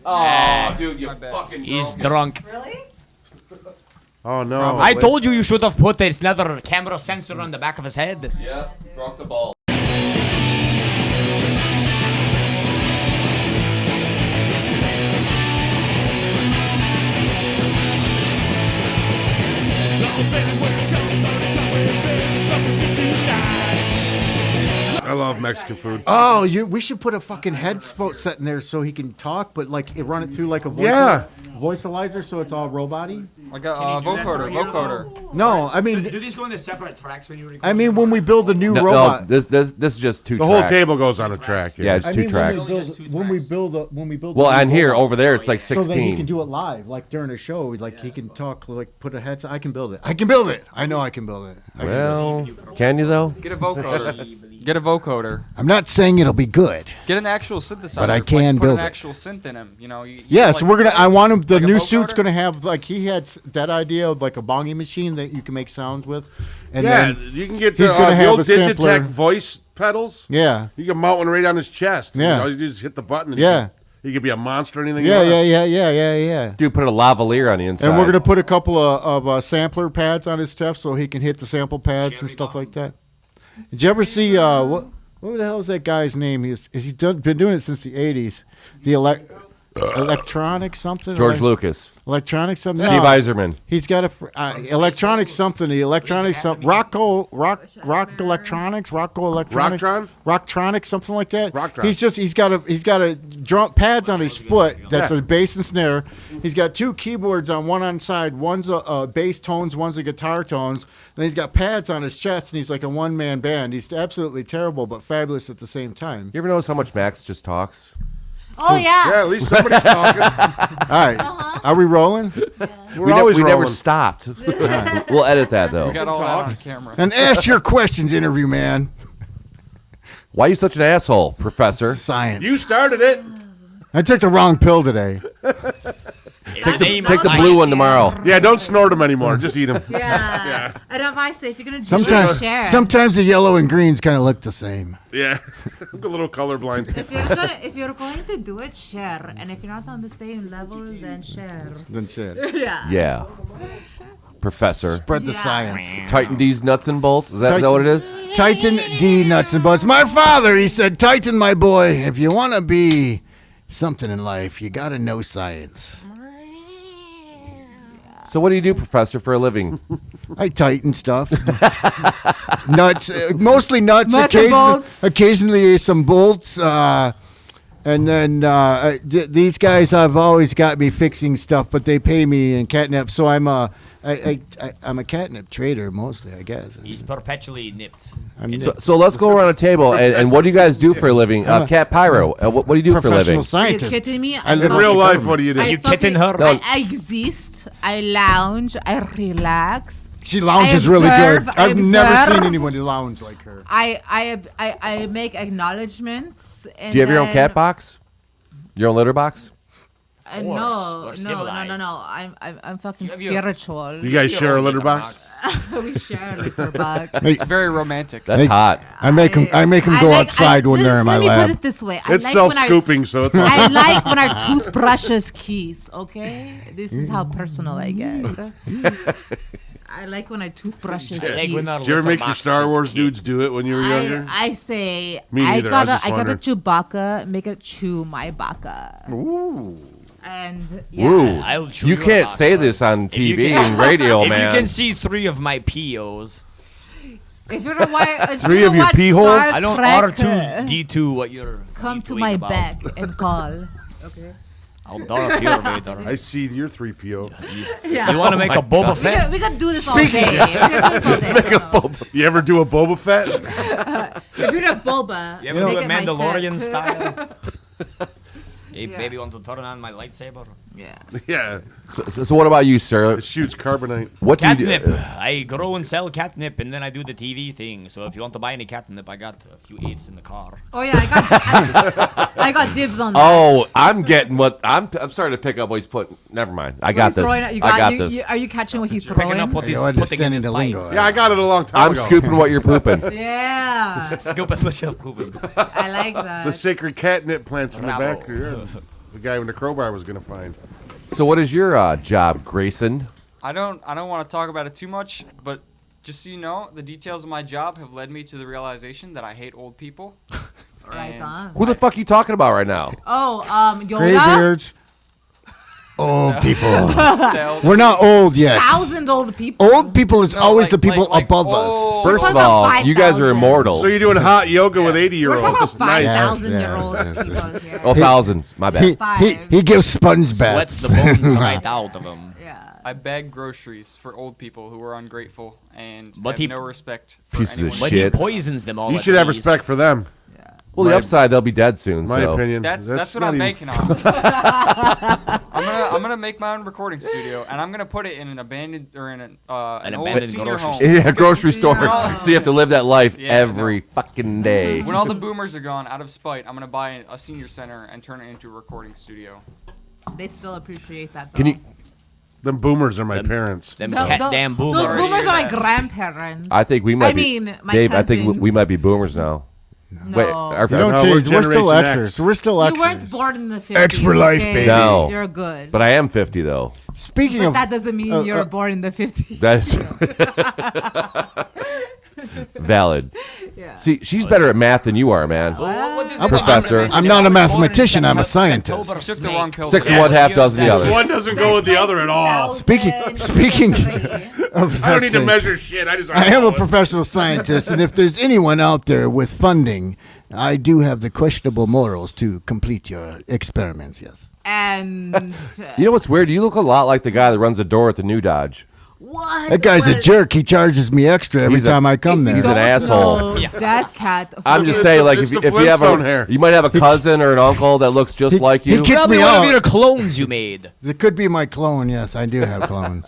Oh, dude, you fucking. He's drunk. Really? Oh no! I told you should have put another camera sensor on the back of his head. Yeah, broke the ball. I love Mexican food. Oh, we should put a fucking headphone set in there so he can talk, but like run it through like a voicealizer, so it's all robot-y. Like a vocoder. No, I mean, Do these go into separate tracks when you record? I mean when we build a new No, robot. this is just two. The tracks. whole table goes on a track. Yeah, it's I two mean, tracks. when we build. Well, a and new here robot, over there, it's like so then he 16. can do it live, like during a show. Like he can talk, like put a headset. I can build it. I can build it. I know I can build it. Well, can you though? Get a vocoder. Get a vocoder. I'm not saying it'll be good. Get an actual synthesizer. But I like, can put build an it. actual synth in him. You know. Yeah, like, so we're gonna. I want him. The like a new vocoder? suit's gonna have like he had that idea of like a bongie machine that you can make sounds with, and Yeah, then you can get he's the, gonna have old a sampler. Digitech voice pedals. Yeah, You can mount one right on his chest. Yeah. All you do is hit the button. And Yeah. he could be a monster or anything. you yeah, want. yeah. Dude, put a lavalier on the inside. And we're gonna put a couple of sampler pads on his stuff so he can hit the sample pads and stuff like that. Did you ever see what the hell is that guy's name? He's been doing it since the '80s. The electronic something. George Lucas, Electronic something. Steve No, Eiserman. He's got a electronic something. The electronic something. Rock electronics. Rocktron? Rocktronic, something like that. Rocktron. He's got a drum pads on his foot. That's a bass and snare. He's got two keyboards on one side. One's a bass tones. One's a guitar tones. Then he's got pads on his chest, and he's like a one-man band. He's absolutely terrible, but fabulous at the same time. You ever notice how much Max just talks? Oh yeah. Yeah, at least somebody's talking. All right, are we rolling? We're always we never rolling. stopped. We'll edit that though. We got all that on camera. And ask your questions, interview man. Why are you such an asshole, Professor? Science. You started it. I took the wrong pill today. Take the blue one tomorrow. Yeah, don't snort them anymore. Just eat them. Yeah. And if I say if you're gonna do share, Sometimes the yellow and greens kind of look the same. Yeah, I'm a little colorblind. if you're going to do it, share. And if you're not on the same level, then share. Then shit. Yeah. Yeah. Professor. Spread the science. Tighten D's nuts and bolts. Is that what it is? Tighten D nuts and bolts. My father, he said, Tighten, my boy. If you want to be something in life, you got to know science. So what do you do, Professor, for a living? I tighten stuff. Nuts, mostly nuts. Nuts and bolts. Occasionally some bolts. And then these guys have always got me fixing stuff, but they pay me in catnip. So I'm a catnip trader mostly, I guess. He's perpetually nipped. So let's go around a table, and what do you guys do for a living? Cat Pyro, what do you do for a living? Professional scientist. Are you kidding me? In real life, what do you do? Are you kidding her? I exist. I lounge. I relax. She lounges I really observe, good. I I've never observe. seen anyone lounge like her. I make acknowledgements. And Do you have your own then- cat box? Your own litter box? No. I'm fucking have your- spiritual. You guys share a litter box? We share a litter box. It's very romantic. That's hot. I make them go outside when they're in my Let me lab. put it this way. It's self-scooping, so it's I like when our toothbrushes kiss, okay? This is how personal I get. I like when our toothbrushes like when our kiss. Did you ever make your Box Star is Wars cute. dudes do it when you were younger? I say Me I neither, I was gotta just I gotta wondering. Chewbacca make it chew my baka. Ooh. And yeah. Ooh. I'll chew You your can't box. say this on you TV can- and radio, If man. you can see 3 of my POs, If you're a white, Three of your pee holes? I don't R2D2 what you're come to doing my about. back and call. Okay. I'll Darth your Vader. I see your 3PO. Yeah. You want to make a Boba Fett? We gotta do this all day. We gotta do this all day. You ever do a Boba Fett? If you're a boba, You ever do make it it my Mandalorian fat. style? Hey, Yeah. baby, want to turn on my lightsaber? Yeah. Yeah. So what about you, sir? It shoots carbonite. What do you do? Catnip. I grow and sell catnip, and then I do the TV thing. So if you want to buy any catnip, I got a few eights in the car. Oh yeah, I got dibs on that. Oh, I'm getting what I'm starting to pick up what he's putting. Never mind. I got He's this. throwing it- I you got you- this. you- are you catching what he's Picking throwing? up what You he's putting in understanding his the pipe. lingo. Yeah, I got it a long time I'm ago. scooping what you're pooping. Yeah, Scoop it with your pooping. I like that. The sacred catnip plants in the Bravo. back. Yeah. The guy with the crowbar was going to find. So what is your job, Grayson? I don't want to talk about it too much, but just so you know, the details of my job have led me to the realization that I hate old people. Right on. Who the fuck are you talking about right now? Oh, Yoda. Graybeards. Old people. We're not old yet. 1,000 old people. Old people is always the people above us. First of all, you guys are immortal. So you're doing hot yoga with 80-year-olds. We're talking about Nice. 5,000-year-old people here. Oh, thousands. My bad. He gives sponge baths. Sweats the bones right out of him. I bag groceries for old people who are ungrateful and But have he- no respect for Pieces of anyone. But shit. he poisons them all. You at should have least. respect for them. Well, the upside, they'll be dead soon. My so. opinion. That's what not I'm even making on. I'm gonna make my own recording studio, and I'm gonna put it in an abandoned or in an old abandoned senior grocery home. Yeah, grocery store. No. So you have to live that life Yeah, every fucking day. When all the boomers are gone, out of spite, I'm gonna buy a senior center and turn it into a recording studio. They'd still appreciate that. Though. Can you? Them boomers are my parents. Them Tho- cat tho- damn boomers. Those boomers are my grandparents. I think we might I be. mean, my Dave, I think cousins. we might be boomers now. No. Wait, You don't No, change. we're We're still Generation Xers. X. We're still You weren't Xers. born in the 50s. X for life, okay? baby. No. You're good. But I am 50 though. Speaking But of, that doesn't mean you were born in the 50s. That's valid. Yeah. See, she's better at math than you are, man. What is I'm it? Professor. I'm not a mathematician. I'm a scientist. You took the wrong pill. Six of one, half dozen the other. One doesn't go with the other at all. Speaking of I don't need to such measure things, shit. I just. I am a professional scientist, and if there's anyone out there with funding, I do have the questionable morals to complete your experiments. Yes. And You know what's weird? You look a lot like the guy that runs the door at the New Dodge. what? That guy's a But jerk. He charges me extra every He's a- time I come there. He's an don't asshole. know That cat. I'm just It's saying, the- like, it's if the you have Flintstone hair. you might have a cousin or an uncle that looks just like he you. kicked Tell me me one of out. your clones you made. It could be my clone. Yes, I do have clones.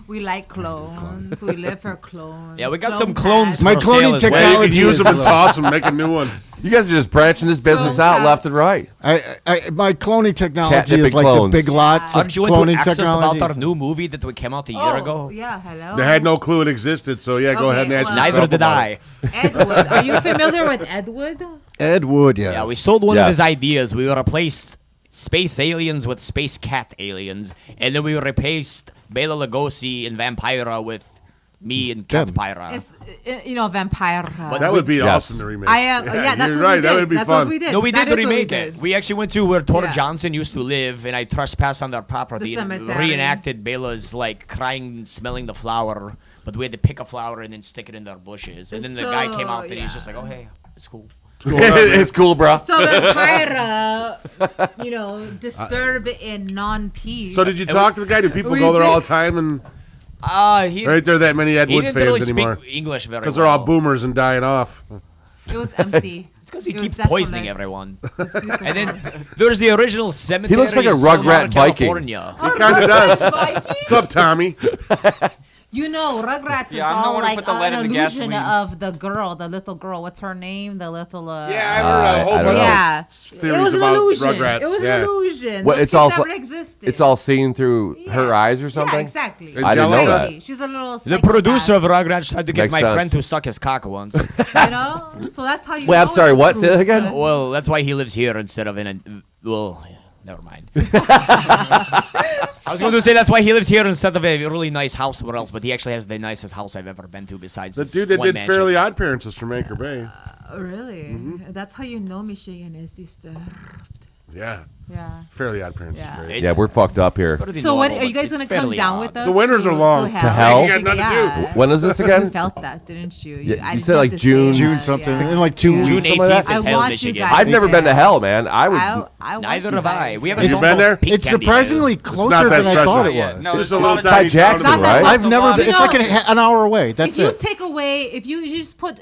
We like clones. We live for clones. Yeah, we got Clone some clones cats. My for sale cloning as well. Well, you technology could use is them and low. toss them, make a new one. You guys are just branching this business Clone out cat. left and right. My cloning technology Catnipping is like clones. the big lots of Aren't you into cloning access technology. about our new movie that we came out a year Oh, ago? yeah, hello. They had no clue it existed, so yeah, go Okay, ahead and ask well- yourself Neither did about I. it. Ed Wood. Are you familiar with Ed Wood? Ed Wood, yes. Yeah, we stole one of Yes. his ideas. We replaced space aliens with space cat aliens, and then we replaced Bela Lugosi and Vampira with me and Damn. Catpira. It's vampire. That would be Yes. awesome to remake. I am. Yeah, that's you're what right. we did. That would be that's fun. what we did. No, we That did is what we remake did. it. We actually went to where Tor Yeah. Johnson used to live, and I trespassed on their property The and cemetery. reenacted Bela's like crying, smelling the flower. But we had to pick a flower and then stick it in their bushes. And then the guy came out and he's just like, "Oh hey, it's cool." It's cool, bro. So vampira, disturb in non-peace. So did you talk to the guy? Do people We go there did. all the time? And He aren't there that many Ed he Wood didn't fans really anymore? speak English very well. Because they're all boomers and dying off. It was empty. Because he It was keeps desolate. poisoning everyone. And then there's the original cemetery. He looks like a in Silmar, Rugrat Viking. California. He kind of does. What's up, Tommy? Rugrats is Yeah, I'm not all one to like put the lead an in the illusion gasoline. of the girl, the little girl. What's her name? The little. Yeah, I heard a whole I don't bunch know. Yeah. of theories It was an about illusion. Rugrats. It was yeah. an illusion. Well, Those it's kids also- never existed. It's all seen through her eyes or something. Yeah, exactly. I didn't know that. Crazy. She's a little. The producer of Rugrats tried to get Makes my sense. friend to suck his cock once. So that's how you. Wait, I'm know sorry, it's what? Say true. that again? Well, that's why he lives here instead of in a. Well, never mind. I was going to say that's why he lives here instead of a really nice house somewhere else, but he actually has the nicest house I've ever been to besides The this dude that one did mansion. Fairly Odd Parents from Anchor Bay. Really? Mm-hmm. That's how you know Michigan is disturbed. Yeah. Yeah. Fairly Odd Parents Yeah. is great. Yeah, we're fucked up here. Pretty So what? normal, Are you but guys it's gonna come fairly down odd. with us? The winters are long. To To hell? You got nothing to do. Yeah. When is this You again? felt that, didn't you? Yeah, I you said did like the June same. June Yeah. something. In like 2 June weeks. Something like 18th that. is I hell, want Michigan. you guys. I've never been to hell, man. I would. I want Neither you have I. guys We have a there. You song been called there? Pink It's Candy surprisingly Hill. closer that than I thought it stressful. was. No, It's it's just a little not tiny Ty Jackson, town. Not that right? much. I've never been. It's like No. an hour away. That's If you it. take away, if you just put,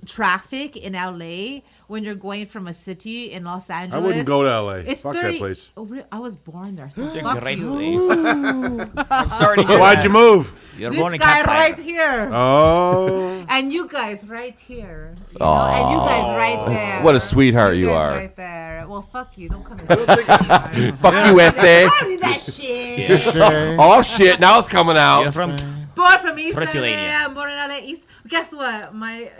traffic in LA when you're going from a city in Los I Angeles. wouldn't go to LA. It's Fuck 30 that place. Oh, I was born there. So It's a fuck great you. place. I'm sorry to hear Why'd that. you move? You're This born in guy Catfire. right here. Oh. And you guys right here. And you guys right there. What a sweetheart you guys are. Right there. Well, fuck you. Don't come in. Fuck you, SA. Already that shit. Oh shit! Now it's coming You're out. from Born from East Pretty LA. lady. I'm born in LA. Guess what?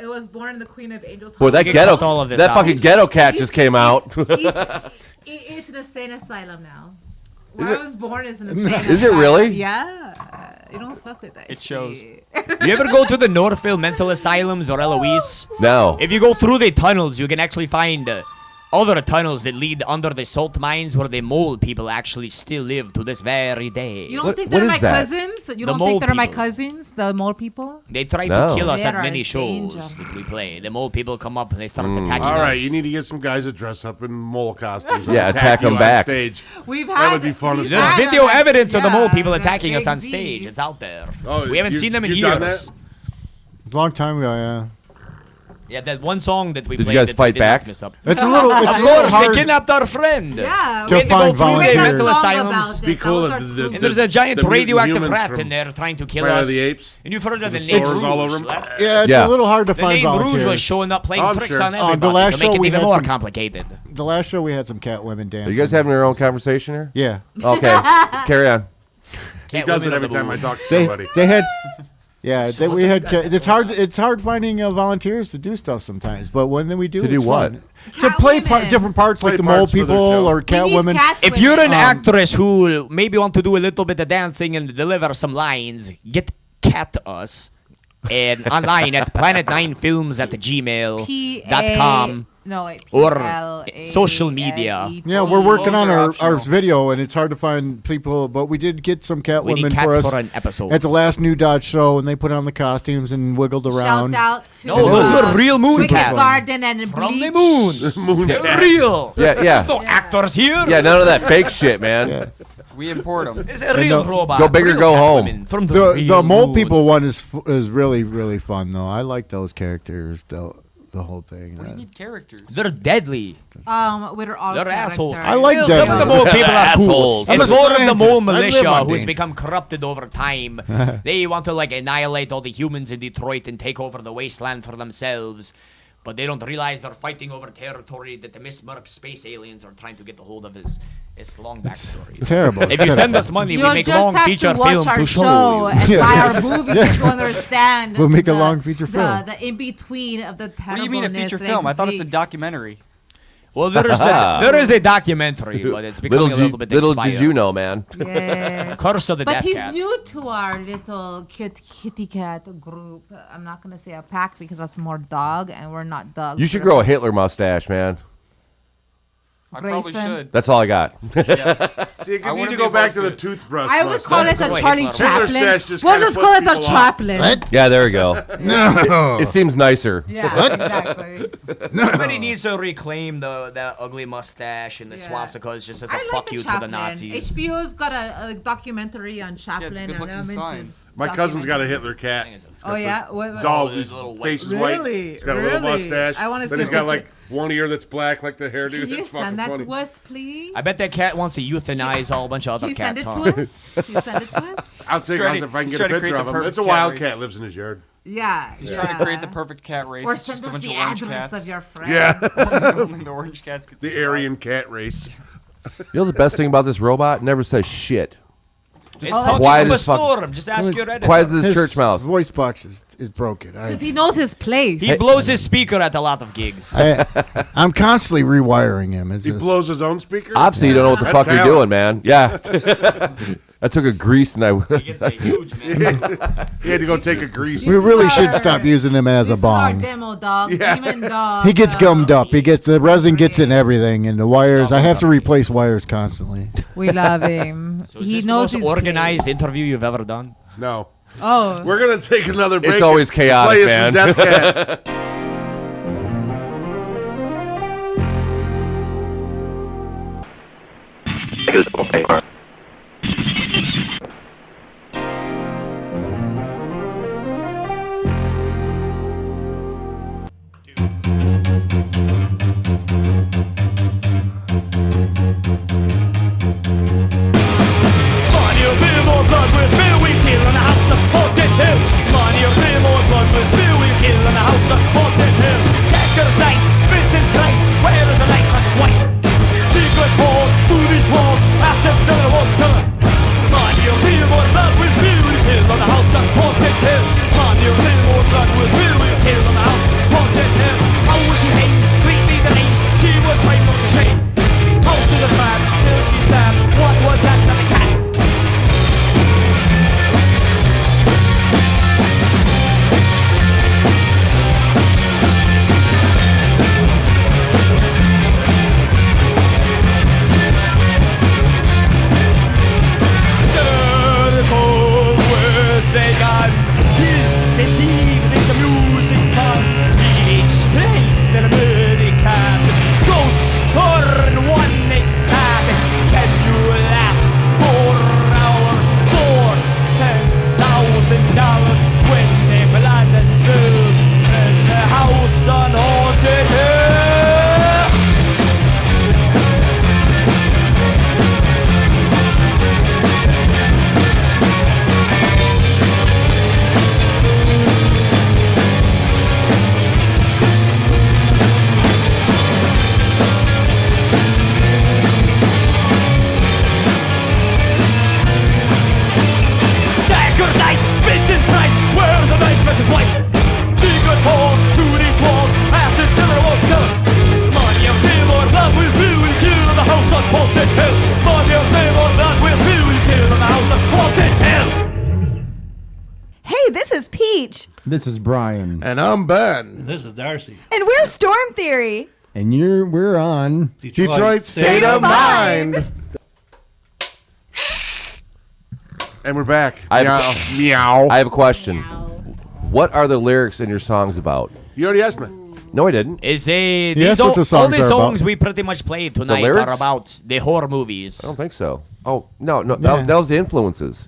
It was born in the Queen of Angels. Boy, that Hospital. ghetto, that fucking ghetto cat just came out. It's an insane asylum now. Is Where it? I was born is an insane asylum. Is it really? Yeah. You don't fuck with that. It shows. You ever go to the Northville mental asylums or Eloise? No. If you go through the tunnels, you can actually find other tunnels that lead under the salt mines where the mole people actually still live to this very day. You don't think they're my cousins? You don't think they're my cousins, the mole people? They try No. to kill us They at are many a shows danger. that we play. The mole people come up and they start attacking All us. right, you need to get some guys that dress up in mole costumes. Yeah, and attack you 'em on back. Stage. We've That had would be fun as There's fuck. video evidence of the mole yeah, people the attacking us big on stage. Zs. It's out there. Oh, We haven't you- seen them in you've done years. Long time ago, yeah. Yeah, that one song that we Did you played. guys that we fight did not back? Mess up. It's a little. It's Of a little course, hard. they kidnapped our friend. Yeah. To We had to go find through the volunteers. mental Song asylums. about it. Be That cool was if our the- true- And there's a giant the radioactive humans rat from in there trying to kill Planet of us. the Apes. And you've heard of the The name swords all over Rouge. 'em. Yeah, it's Yeah. a little hard to The find name Rouge volunteers. was showing up playing Oh, I'm tricks sure. on the everybody last to make show it we even had more some- complicated. The last show we had some cat women dancing. Are you guys having your own conversation here? Yeah. Okay, carry on. He does it every time I talk to They somebody. they had. Yeah, we had. It's hard. It's hard finding volunteers to do stuff sometimes. But when we do, To do it's what? fun. To play different parts, Play like the mole parts for the people show. or cat women. If you're an actress who maybe want to do a little bit of dancing and deliver some lines, get cat us and online at planet9films@gmail.com or social media. Yeah, we're working Those on are our optional. video, and it's hard to find people. But we did get some cat We need women cats for us for an episode. at the last New Dodge show, and they put on the costumes and wiggled around. Shout out to No, those were real moon Wicked cats. Garden and From the Bleach. moon. Moon They're cat. real. Yeah, There's yeah, no actors here. yeah. None of that fake shit, man. We import them. It's a real robot. Go big or real go cat home. women From the The real mole moon. people one is really really fun though. I like those characters. The whole thing. What do you need characters? They're deadly. We're all They're assholes. I like Well, that. Some of the mole people are cool. Assholes. I'm It's a more of the scientist. mole I live militia on who's danger. become corrupted over time. They want to like annihilate all the humans in Detroit and take over the wasteland for themselves. But they don't realize they're fighting over territory that the Mismark space aliens are trying to get a hold of. It's long backstory. Terrible. If you send us money, we You'll make just long have feature to watch film our to show you. and buy our movies to understand. We'll make a the- long feature film. The in between of the What do you mean a feature terribleness film? that I thought it's a exists. documentary. Well, there is a documentary, but it's becoming a little bit little expired. did you know, man. Yes. Curse of the But Death he's Cat. new to our little kitty cat group. I'm not gonna say a pack because that's more dog, and we're not dogs. You should grow a Hitler mustache, man. I probably Grayson. should. That's all I got. See, you I need wouldn't to be go back opposed to to the it. toothbrush. I would call it a Hitler. Charlie Hitler Chaplin. stash just We'll kinda just puts call it a people off. Chaplin. Yeah, there we go. No. It seems nicer. Yeah, exactly. Everybody needs to reclaim the ugly mustache and the swastikas just as a I like fuck the you to Chaplin. the Nazis. HBO's got a documentary on Chaplin. it's a and good-looking I'm into sign. My cousin's got a Hitler cat. Oh yeah, what, Dog, his his little face is white- white. Really? He's got a little Really? mustache. I wanna Then see he's a got picture. like one ear that's black, like the hairdo. Can you It's fucking send that funny. to us, please? I bet that cat wants to euthanize a whole bunch of Can other you send cats. it huh? to us? Can you send it to us? I'll see trying if to- I can he's get a trying to picture create of the him. perfect It's a cat wild race. cat, lives in his yard. Yeah. He's trying to create the perfect cat race. Or It's send just a us bunch the of orange address cats. of your friend. Yeah. The orange cats get The survived. Aryan cat race. You know the best thing about this robot? Never says shit. It's Oh, talking quiet up a as fuck. storm. Just ask your editor. Quiet as his His church mouse. voice box is broken. Because he knows his place. He blows his speaker at a lot of gigs. I'm constantly rewiring him. It's He just, blows his own speaker? Obviously, you don't know what the That's fuck you're talent. doing, man. Yeah. I took a grease and I. He gets a huge man. He had to go take a grease. we really should stop using him as a This is our bong. demo dog. Yeah. Demon dog. He gets gummed up. He gets the resin gets in everything, and the wires. I have to replace wires constantly. We love him. So is he this knows the his most organized place. interview you've ever done? No. Oh. We're going to take another break. It's always and chaotic, play us man. some Death Cat. Money or bill, more blood will spill, we kill on the house of Haunted Hill. Money or bill, more blood will spill, we kill on the house of Haunted Hill. Cactus nice, Vincent Price, where is the light? 'Cause it's white. Secret halls, through these walls, assets in the This is Brian. And I'm Ben. This is Darcy. And we're Storm Theory. And we're on Detroit State of Mind. And we're back. Meow. I have a question. What are the lyrics in your songs about? You already asked me. No, I didn't. Yes, what the songs all the are songs about. we pretty much played tonight lyrics? are about the horror movies. I don't think so. Oh, no. That was the influences.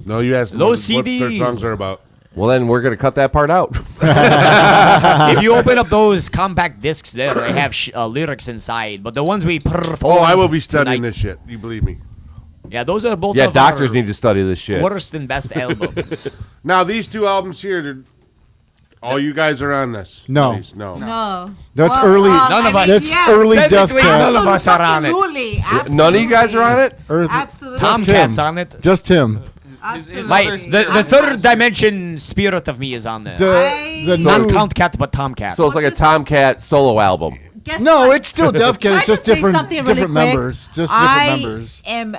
No, you asked Those what their CDs. songs are about. Well, then we're going to cut that part out. If you open up those compact discs there, they have lyrics inside. But the ones we performed I will be studying tonight, this shit. You believe me. Yeah, those are both Yeah, of doctors our need to study this shit. worst and best albums. Now, these two albums here, all you guys are on this. No. Please, no. No. That's Well, early. None of us. That's yes. early Death Technically, Cat. none of us are on it. Absolutely. None of you guys are on it? Absolutely. Tomcat's on it. Just him. The third dimension spirit of me is on there. The Not new- Count Cat, but Tomcat. So it's like a Tomcat solo album. Guess No, what? it's still Death Cat. Can I It's just say different something really different quick? members. Just different members. I am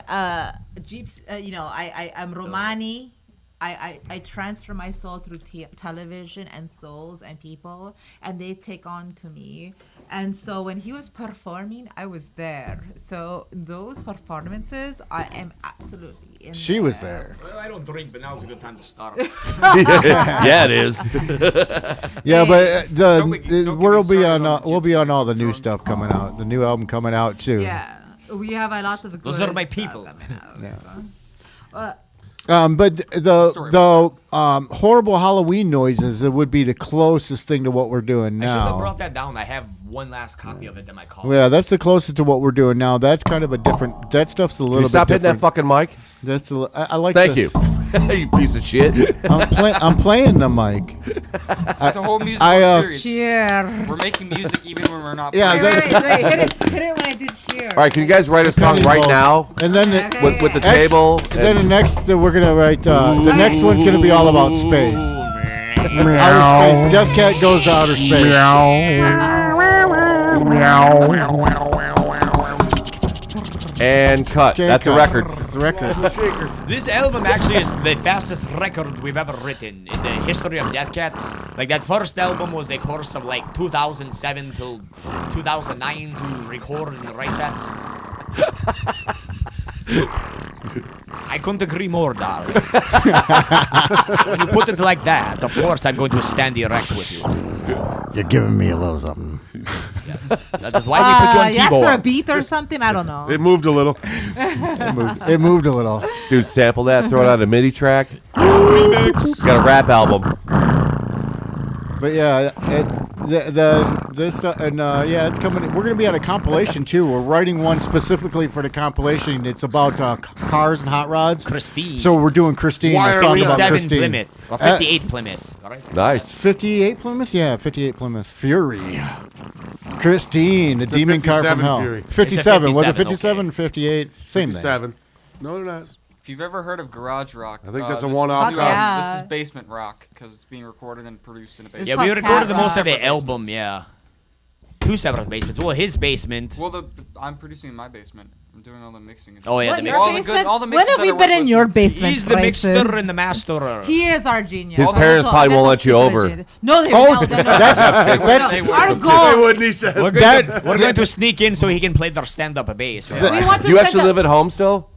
Jeeps. I'm Romani. I transfer my soul through television and souls and people, and they take on to me. And so when he was performing, I was there. So those performances, I am absolutely in. She was there. Well, I don't drink, but now's a good time to start. Yeah, it is. Yeah, but don't we'll get me be started on on we'll be on all the new stuff coming out. The new album coming out too. Yeah, we have a lot of good Those are my stuff people. coming out. Yeah. But the horrible Halloween noises, it would be the closest thing to what we're doing I should have now. brought that down. I have one last copy of it in my car. Yeah, that's the closest to what we're doing now. That's kind of a different. That stuff's a little Can you bit stop hitting that different. fucking mic? That's I like. Thank the- you. You piece of shit. I'm playing the mic. It's a whole musical experience. Cheers. We're making music even when we're not Yeah, playing. Wait, hit it when I do cheers. All right, can you guys write a song right now And then with the table? Then the and- next we're gonna write. The next one's gonna be all about space. Outer space. Death Cat goes to outer space. And cut. Okay, That's a cut. record. It's a record. This album actually is the fastest record we've ever written in the history of Death Cat. Like that first album was the course of like 2007 till 2009 to record and write that. I couldn't agree more, darling. When you put it like that, of course I'm going to stand erect with you. You're giving me a little something. Yes. That is why we put you on You asked keyboard. for a beat or something? I don't know. It moved a little. It moved a little. Dude, sample that, throw it on a MIDI track. Got a rap album. But yeah, it's coming. We're gonna be on a compilation too. We're writing one specifically for the compilation. It's about cars and hot rods. Christine. So we're doing Christine. Why a are song we about 57 Christine. Plymouth. Or 58 Plymouth. All right. Nice. 58 Plymouth? Yeah, 58 Plymouth. Fury. Christine, the It's a demon car from 57 hell. Fury. 57. Was it 57, 57 58? Same thing. 57. No, they're not. If you've ever heard of garage rock, I think that's a this one-off is- guy. Yeah. This is basement rock because it's being recorded and produced in a basement. Yeah, called we recorded the Cat most of the Separate album, basements. yeah. Two separate basements. Well, his basement. Well, I'm producing in my basement. I'm doing all the mixing. And Oh, yeah, stuff. the What, mixing. all the good, all the When mixes have that we are been worth in your listening to. basement? He's the Bryson? mixer and the master. He is our genius. His parents probably won't let you over. No, they Oh, won't. that's Our They goal. wouldn't, he says. We're going to sneak in so he can play their stand-up bass. We want to You send actually a- live at home still?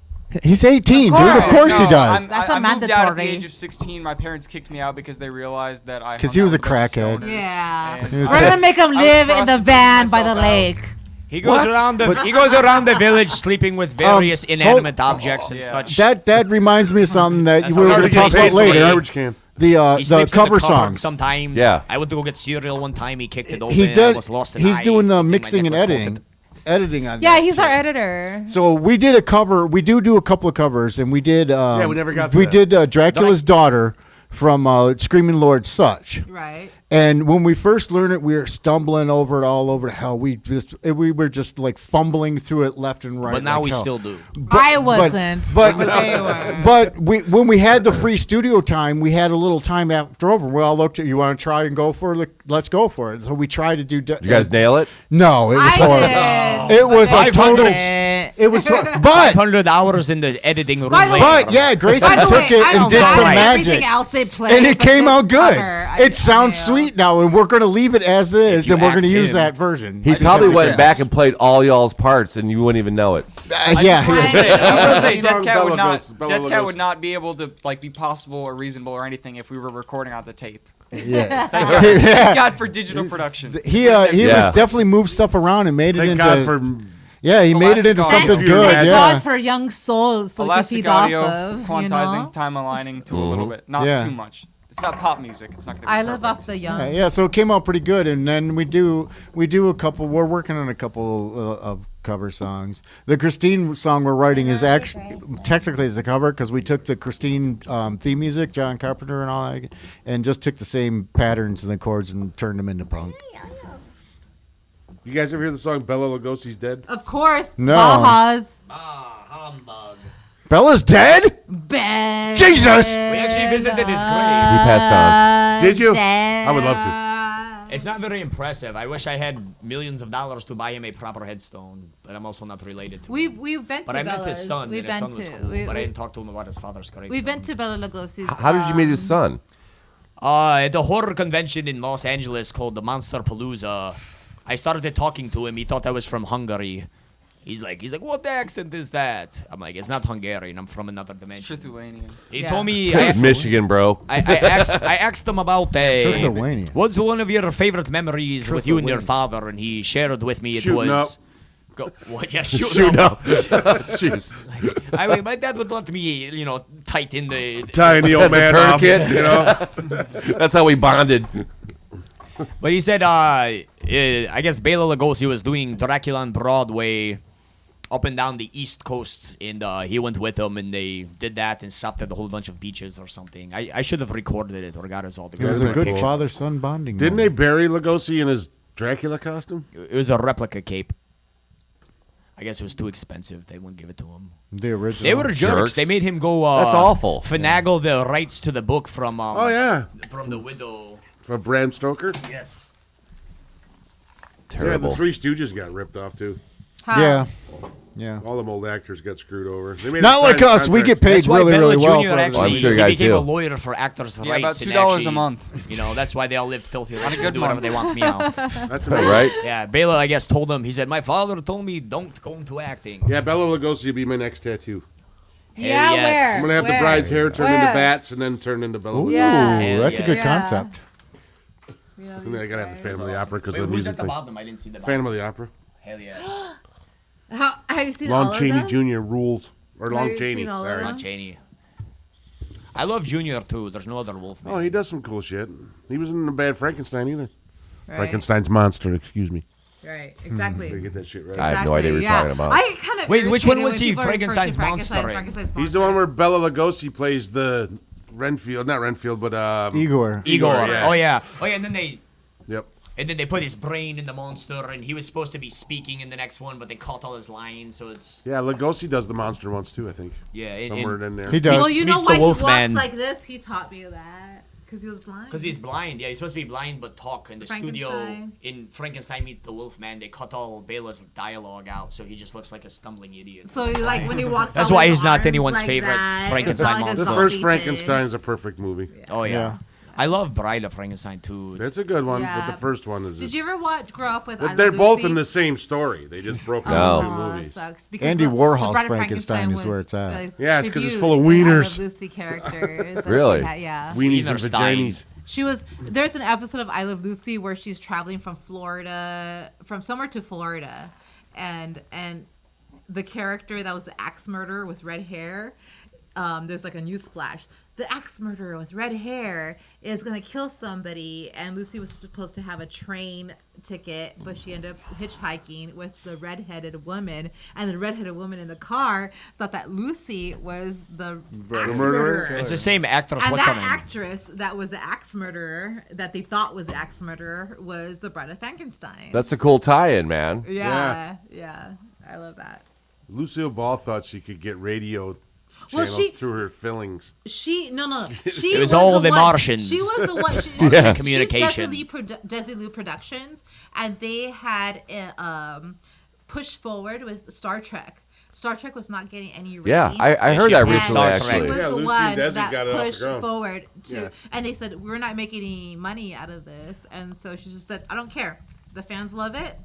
He's 18, dude. Of course he No, does. That's I a moved out at the mandatory. age of 16. My parents kicked me out because they realized that I. 'Cause hung he was out a with bunch of crackhead. stoners, Yeah. and He was We're gonna make him I was live in the prostituting van by the myself out. lake. He goes around the he goes around the village sleeping with various inanimate objects and yeah. such. That reminds me of something that That's we were how going to he talk takes about his later. Garbage can. The he sleeps cover in the cupboard songs. sometimes. Yeah. I went to go get cereal one time. He kicked it open. He's I done. was lost an He's eye. doing the I think my mixing neck and was editing. coated. Editing on Yeah, that he's shit. our editor. So we did a cover. We do a couple of covers, and we did. Yeah, we never got to We that. did Dracula's Daughter from Screaming Lord Such. Right. And when we first learned it, we were stumbling over it all over the hell. We were just like fumbling through it left and right. But now like we hell. still do. I wasn't. But But they were. but when we had the free studio time, we had a little time after over. We all looked at you. Want to try and go for it? Let's go for it. So we tried to do. Did you guys nail it? No, it was horrible. did. It was a 500. total. Eh. It was, but 500 hours in the editing room. By the way- later. but yeah, Grayson By the took way, it I and don't did know some everything magic. else they they played, and it but came this out good. cover, It sounds sweet now, and we're going to leave it as is, you and we're going to ask use him- that version. He probably went back and played all y'all's parts, and you wouldn't even know it. Yeah. I was gonna say Song Death Cat Bela would not. Lugosi- Bela Death Cat Lugosi. would not be able to like be possible or reasonable or anything if we were recording on the tape. Yeah. Thank God for digital production. He Yeah. was definitely moved stuff around and made it Thank into. God for Yeah, he made it into Elastic something audio. good. Thank Yeah. God for young souls, so we can Elastic feed off audio, of. quantizing, You know? time aligning to a little bit, not Yeah. too much. It's not pop music. It's not gonna be I live perfect. off the young. Yeah, so it came out pretty good, and then we do a couple. We're working on a couple of cover songs. The Christine song we're writing is actually technically it's a cover because we took the Christine theme music, John Carpenter and all that, and just took the same patterns and the chords and turned them into punk. You guys ever hear the song Bela Lugosi's Dead? Of course, No. Baja's. Humbug. Bella's dead? Bad. Jesus! We actually visited his grave. He passed on. Did you? Dead. I would love to. It's not very impressive. I wish I had millions of dollars to buy him a proper headstone, but I'm also not related to him. We've been But to I met his Bella's. son, We've and his been son was to. cool, but I didn't talk to him about his father's grave. We've been to Bela Lugosi's. How did you meet his son? At the horror convention in Los Angeles called the Monster Palooza, I started talking to him. He thought I was from Hungary. He's like, what accent is that? I'm like, it's not Hungarian. I'm from another dimension. Lithuanian. He Yeah. told me. Michigan, bro. I asked him about Lithuanian. what's one of your favorite memories with you and your Lithuanian. father, and he shared with me it Shooting was. up. What? Yeah, shooting Shoot up. up. Jeez. I mean, my dad would let me, tight in the. Tying the old The man off, tourniquet. you know? That's how we bonded. But he said, I guess Bela Lugosi was doing Dracula on Broadway up and down the East Coast, and he went with them, and they did that and stopped at a whole bunch of beaches or something. I should have recorded it or got his It autograph. was a That's good cool. father-son bonding. Didn't they moment. bury Lugosi in his Dracula costume? It was a replica cape. I guess it was too expensive. They wouldn't give it to him. The original. They were jerks. Jerks. They made him go. That's awful. Finagle the rights to the book from. Oh, yeah. From the widow. From Bram Stoker? Yes. Terrible. Yeah, the Three Stooges got ripped off, too. Yeah. Yeah. All them old actors got screwed over. They made Not him like sign us. We get contracts. paid That's why really, Bella really well. Jr. for it. actually I'm sure you he guys became do. a lawyer for actors' Yeah, rights. about and $2 a actually, month. That's why they all live filthy. They On a should good do whatever month. they want to me now. That's All amazing. right. Yeah, Bela, I guess, told him. He said, "My father told me don't go into acting." Yeah, Bela Lugosi will be my next tattoo. Yeah, yes. I'm going to have the Where? bride's hair turn into Where? bats and then turn into Bela Ooh, Lugosi. Yeah. that's a good Yeah. concept. And then I got to have the family opera because Wait, of the who's music at the thing. bottom? I didn't see the bottom. Family opera. Hell yes. Have you seen all Lon of Chaney them? Jr. rules. Or Have Lon you Chaney, seen all of sorry. them? Lon Chaney. I love Junior too. There's no other Wolfman. Oh, he does some cool shit. He wasn't a bad Frankenstein either. Right. Frankenstein's monster, excuse me. Right, exactly. Gotta get that shit right. I have no idea what you're yeah. talking about. I kind of Wait, which one was he? Frankenstein's monster. He's the one where Bela Lugosi plays the Renfield, not Renfield, but Igor. Igor. yeah. Oh yeah. Oh yeah. And then Yep. they put his brain in the monster, and he was supposed to be speaking in the next one, but they cut all his lines, so it's Yeah, Lugosi does the monster once too, I think. yeah. Somewhere in there. He does. Well, you know Meets the why he Wolfman. walks like this? He taught me that because he was blind. Because he's blind. Yeah, he's supposed to be blind but talk. In the studio Frankenstein. in Frankenstein Meet the Wolfman, they cut all Bela's dialogue out, so he just looks like a stumbling idiot. So like when he walks, That's out why with he's his not arms anyone's like favorite that, Frankenstein it's not like a The monster. first zombie Frankenstein is a perfect movie. Oh yeah. Yeah. I love Bride of Frankenstein too. That's a good one, Yeah. but the first one is. Did you ever grow up with? I But Love they're both Lucy? in the same story. They just broke No. up Oh, into that movies. sucks. Because Andy the Warhol's Bride of Frankenstein is was, where it's at. Yeah, it's 'cause it's reviewed full of in I Love wieners. Lucy characters. That's Really? what- yeah. Weenies and Wienerstein. vaginis. She was. There's an episode of I Love Lucy where she's traveling from Florida, from somewhere to Florida, and the character that was the axe murderer with red hair. There's like a news flash. The axe murderer with red hair is gonna kill somebody, and Lucy was supposed to have a train ticket, but she ended up hitchhiking with the redheaded woman, and the redheaded woman in the car thought that Lucy was the axe murderer? murderer. It's the same actress. And What's her that name? actress that was the axe murderer, that they thought was the axe murderer, was the Bride of Frankenstein. That's a cool tie-in, man. yeah. I love that. Lucille Ball thought she could get radio Well, channels through her fillings. She She It was all the one, Martians. She was the one. She, Yeah. She's Communication. Desilu Productions, and they had push forward with Star Trek. Star Trek was not getting any ratings. Yeah, I heard that recently, And actually. She was Yeah, the Lucy one and Desi that got it off the pushed ground. forward to, Yeah. and they said we're not making any money out of this, and so she just said, I don't care. The fans love it.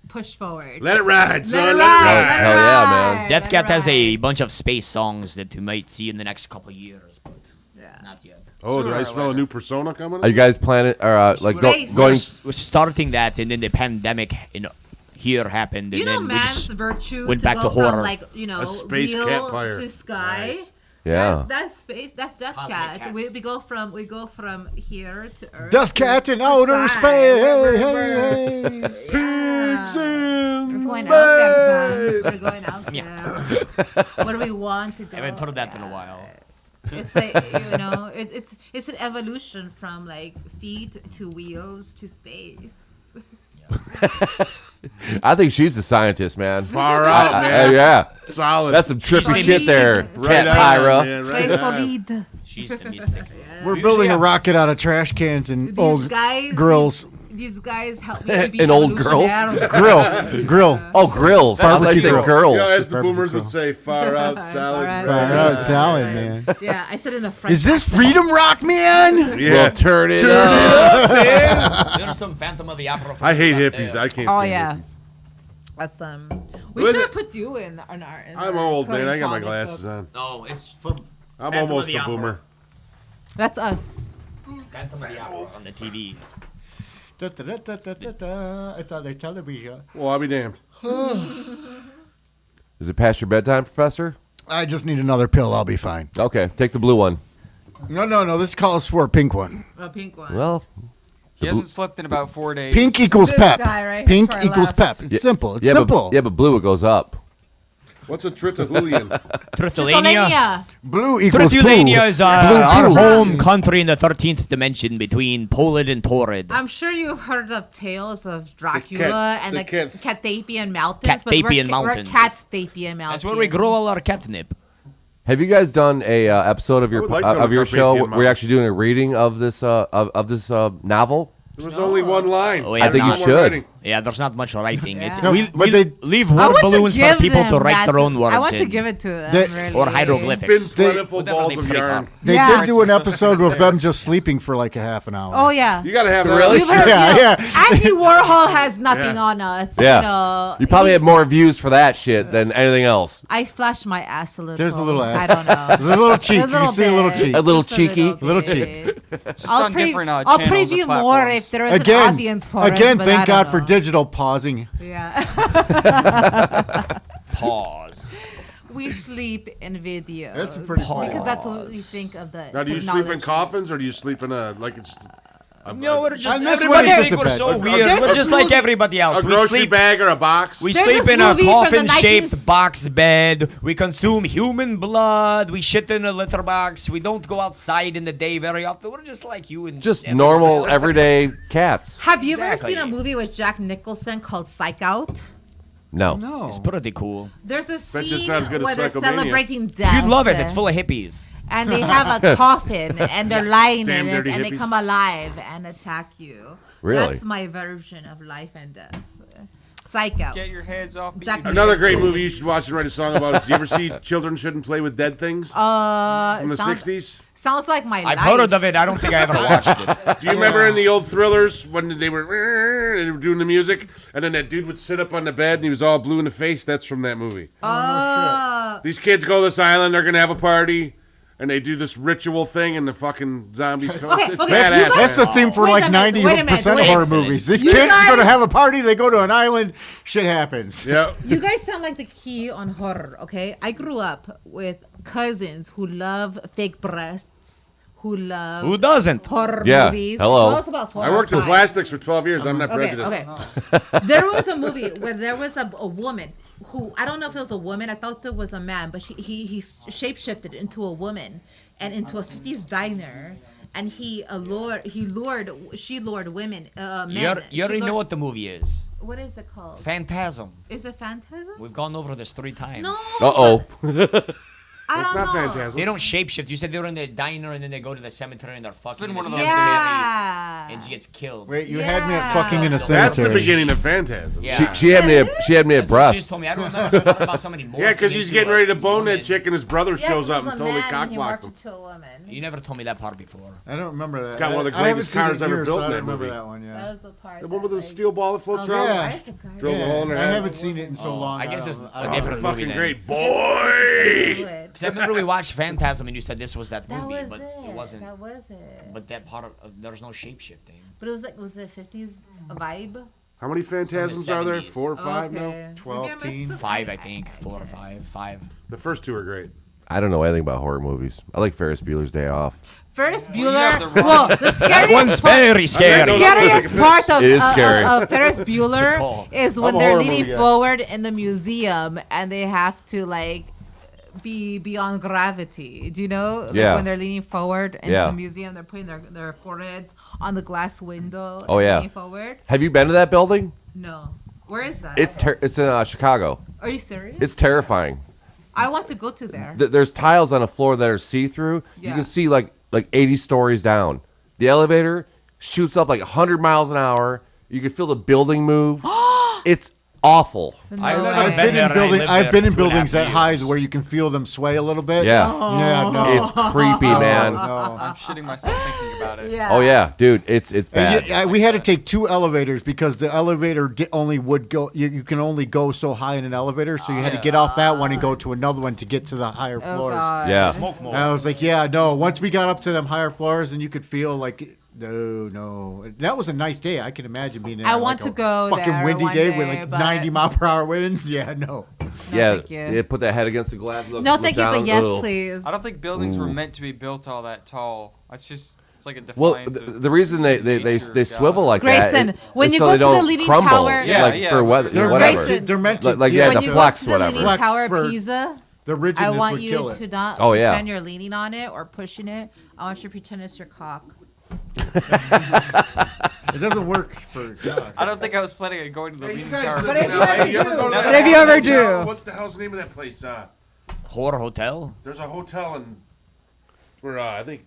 Push forward. Let it ride, Let son. it Let it ride. ride. Hell yeah, man. Death Cat has a bunch of space songs that you might see in the next couple years, but not yet. Oh, do I smell a new persona coming? Are you guys planning or like going? We're starting that, and then the pandemic here happened, and You know, then we man's just virtue went to back go to horror. from like A space wheel cat player. to sky. Yeah. That's space. That's Death Cosmic Cat. cats. We go from here to Earth. Death Cat in to outer sky. space. We're- Pigs in We're going out there, man. space. We're going out there. What do we want to go? I haven't heard that in a while. It's like it's an evolution from like feet to wheels to space. I think she's a scientist, man. Far out, man. Yeah. Solid. That's some trippy She's shit there, Right Cat on, Pyra. man, Very right on. solid. She's the mystic. We're building a rocket out of trash cans and old guys, grills. These guys help me to be And old girls? Grill. Oh, grills. I thought you Barbecue said grill. girls. You know, as the boomers would say, far out salad. Far out salad, man. Yeah, I said in a French. Is this freedom rock, man? We'll turn it up. There's some Phantom of the Opera. I hate films out hippies. there. I can't Oh stand yeah, hippies. that's We With should it- put you in our. In I'm our old, man. coding I got my comic glasses book. on. No, it's from I'm Phantom almost of the a Opera. boomer. That's us. Phantom of the Opera on the TV. It's on the television. Well, I'll be damned. Is it past your bedtime, Professor? I just need another pill. I'll be fine. Okay, take the blue one. No. This calls for a pink one. A pink one. Well, He hasn't slept in about 4 days. Pink equals Good pep. guy, right? Pink That's why I equals laughed. pep. It's simple. It's yeah, simple. but blue it goes up. What's a Tritahulian? Trithulania. Blue equals Trithulania poo. is Blue our poo. home country in the 13th dimension between Poland and Torrid. I'm sure you've heard of tales of Dracula cat- and the the cat- Cathapian Mountains. Cathapian We're Mountains. Cathapian Mountains. That's where we grow all our catnip. Have you guys done a episode of your would like to of your look up show Atheist where you're Mountain. actually doing a reading of this novel? There was only one line. Oh, I think you No more should. writing. Yeah, there's not much writing. It's No, we but they- leave I word want to balloons for give people to them write that- their own words I want to in. give it to them. They- really. Or Spin hieroglyphics. plentiful They- balls of pretty yarn. far. They Yeah. did do an episode with them just sleeping for like a half an hour. Oh yeah. You gotta have that. Really? You've heard, Yeah, you know, yeah. Andy Warhol has nothing Yeah. on us. Yeah. You know, You probably had more views for that shit than anything else. I flashed my ass a little. There's a little ass. I don't know. There's a little cheek. You can see a little bit. cheek. A little Just cheeky. A Little bit. It's just I'll, on different I'll channels preview and more platforms. if there is an Again, audience for it. again, but thank I don't God for know. digital pausing. Yeah. Pause. We sleep in videos. That's a pretty funny. Because that's what we think of the Now, do you sleep in coffins or do you sleep in a like it's No, we're just On this everybody one, it's think just a we're bed. so weird. There's We're this just like movie- everybody else. a We grocery sleep. bag or a box? We There's sleep this in a movie from the coffin-shaped 19s box bed. We consume human blood. We shit in a litter box. We don't go outside in the day very often. We're just like you and Just everybody normal, else. everyday cats. Have you ever Exactly. seen a movie with Jack Nicholson called Psych Out? No. It's pretty cool. There's a Bet scene you it's not as good as where they're Psychomania. celebrating death. You'd love it. It's full of hippies. And they have a coffin and they're lying Damn in it dirty and they hippies. come alive and attack you. Really? That's my version of life and death. Psych Out. Get your heads off me. Jack Another great movie you should watch and write a song about. Did you ever see Children Shouldn't Play with Dead Things from the sounds, 60s? sounds like my life. I've heard of it. I don't think I ever watched it. Do you remember in the old thrillers when they were doing the music and then that dude would sit up on the bed and he was all blue in the face? That's from that movie. These kids go to this island, they're going to have a party, and they do this ritual thing and the fucking zombies come. Okay, It's okay, badass. you guys- That's the man. theme for Wait a like minute, wait a minute, 90% of wait. horror movies. These You kids guys- go to have a party, they go to an island, shit happens. Yeah. You guys sound like the key on horror, okay? I grew up with cousins who love fake breasts, who love Who doesn't? horror Yeah, movies. hello. So I was about 4 I or worked in 5. plastics for 12 years. I'm not Okay, prejudiced. okay. There was a movie where there was a woman who, I don't know if it was a woman, I thought it was a man, but he shapeshifted into a woman and into a 50s diner. And she lured women, men. You already She lured- know what the movie is. What is it called? Phantasm. Is it Phantasm? We've gone over this 3 times. No. Uh-oh. I It's don't not know. Phantasm. They don't shapeshift. You said they were in the diner and then they go to the cemetery and they're fucking. been in one the of those cemetery. Yeah. And and she gets killed. Wait, you had me at fucking in a That's cemetery. the beginning of Phantasm. Yeah. She had me at She breast. just told me I don't remember talking about somebody more. Yeah, because he's getting ready to bone that chick, and his brother shows up and totally cockblocks him. To a woman. You never told me that part before. I don't remember that. It's got one of the I haven't greatest seen it cars in ever years, built so in I that don't remember movie. that one. Yeah. That was the part. The one with the steel ball that floats Oh, around. Yeah. Drills a hole in her I head. haven't seen it in so long. I guess it's don't- a I don't different know. movie Fucking then. great boy. Because I remember we watched Phantasm and you said this was that That movie, was but it wasn't. That was it. But that part of there was no shape shifting. But it was like, was it 50s vibe? How many Phantasms are there? 70s. 4 or 5 now? Okay. 12 Maybe I missed teen. the- 5, I think. 4 or 5. 5. The first 2 are great. I don't know anything about horror movies. I like Ferris Bueller's Day Off. Ferris you have the Bueller. wrong- Well, the scariest One's part, very scary. scariest part of, It is scary. of Ferris Bueller call. is when I'm a they're horror leaning movie guy. forward in the museum and they have to like be beyond gravity. Do you know? Like, Yeah. when they're leaning forward into Yeah. the museum, they're putting their foreheads on the glass window. Oh, and yeah. leaning forward. Have you been to that building? No. Where is that? It's in Chicago. Are you serious? It's terrifying. I want to go to there. There's tiles on the floor that are see-through. You Yeah. can see like 80 stories down. The elevator shoots up like 100 miles an hour. You can feel the building move. It's awful. No I've never way. I've been there, in I building. lived I've there been in for 2.5 buildings that high years. where you can feel them sway a little bit. Yeah. Yeah. No. It's creepy, man. No. I'm shitting myself thinking about it. Yeah. Oh yeah, dude, it's And bad. we had to take 2 elevators because the elevator only would go. You can only go so high in an elevator, so you had to get off that one and go to another one to get to the higher Oh, floors. God. Yeah. Smoke more. And I was like, yeah, no. Once we got up to them higher floors, and you could feel like, no. That was a nice day. I can imagine being there. I on, want like, to a go fucking there windy one day with day, like but- 90 mile per hour winds. Yeah, no. Yeah, thank you. yeah, put that head against the glass. Look, No, look thank you, down. but yes, Ugh. please. I don't think buildings were Ooh. meant to be built all that tall. It's like a Well, defiance. the reason they nature of swivel God. like Grayson, that when is you so go they to the don't Leaning crumble, Tower- Yeah, like yeah. for weather, They're whatever. Grayson. They're meant to. Like, yeah, the when you flex, go to the whatever. Leaning Flex Tower for- of Pisa, the I rigidness want would you kill to it. not Oh, yeah. pretend you're leaning on it or pushing it. I want you to pretend it's your cock. It doesn't work for God. I don't think I was planning on going to the Leaning Tower. But if you ever You ever go to But that if you ever hotel? do. What the hell's the name of that place? Horror Hotel? There's a hotel in where I think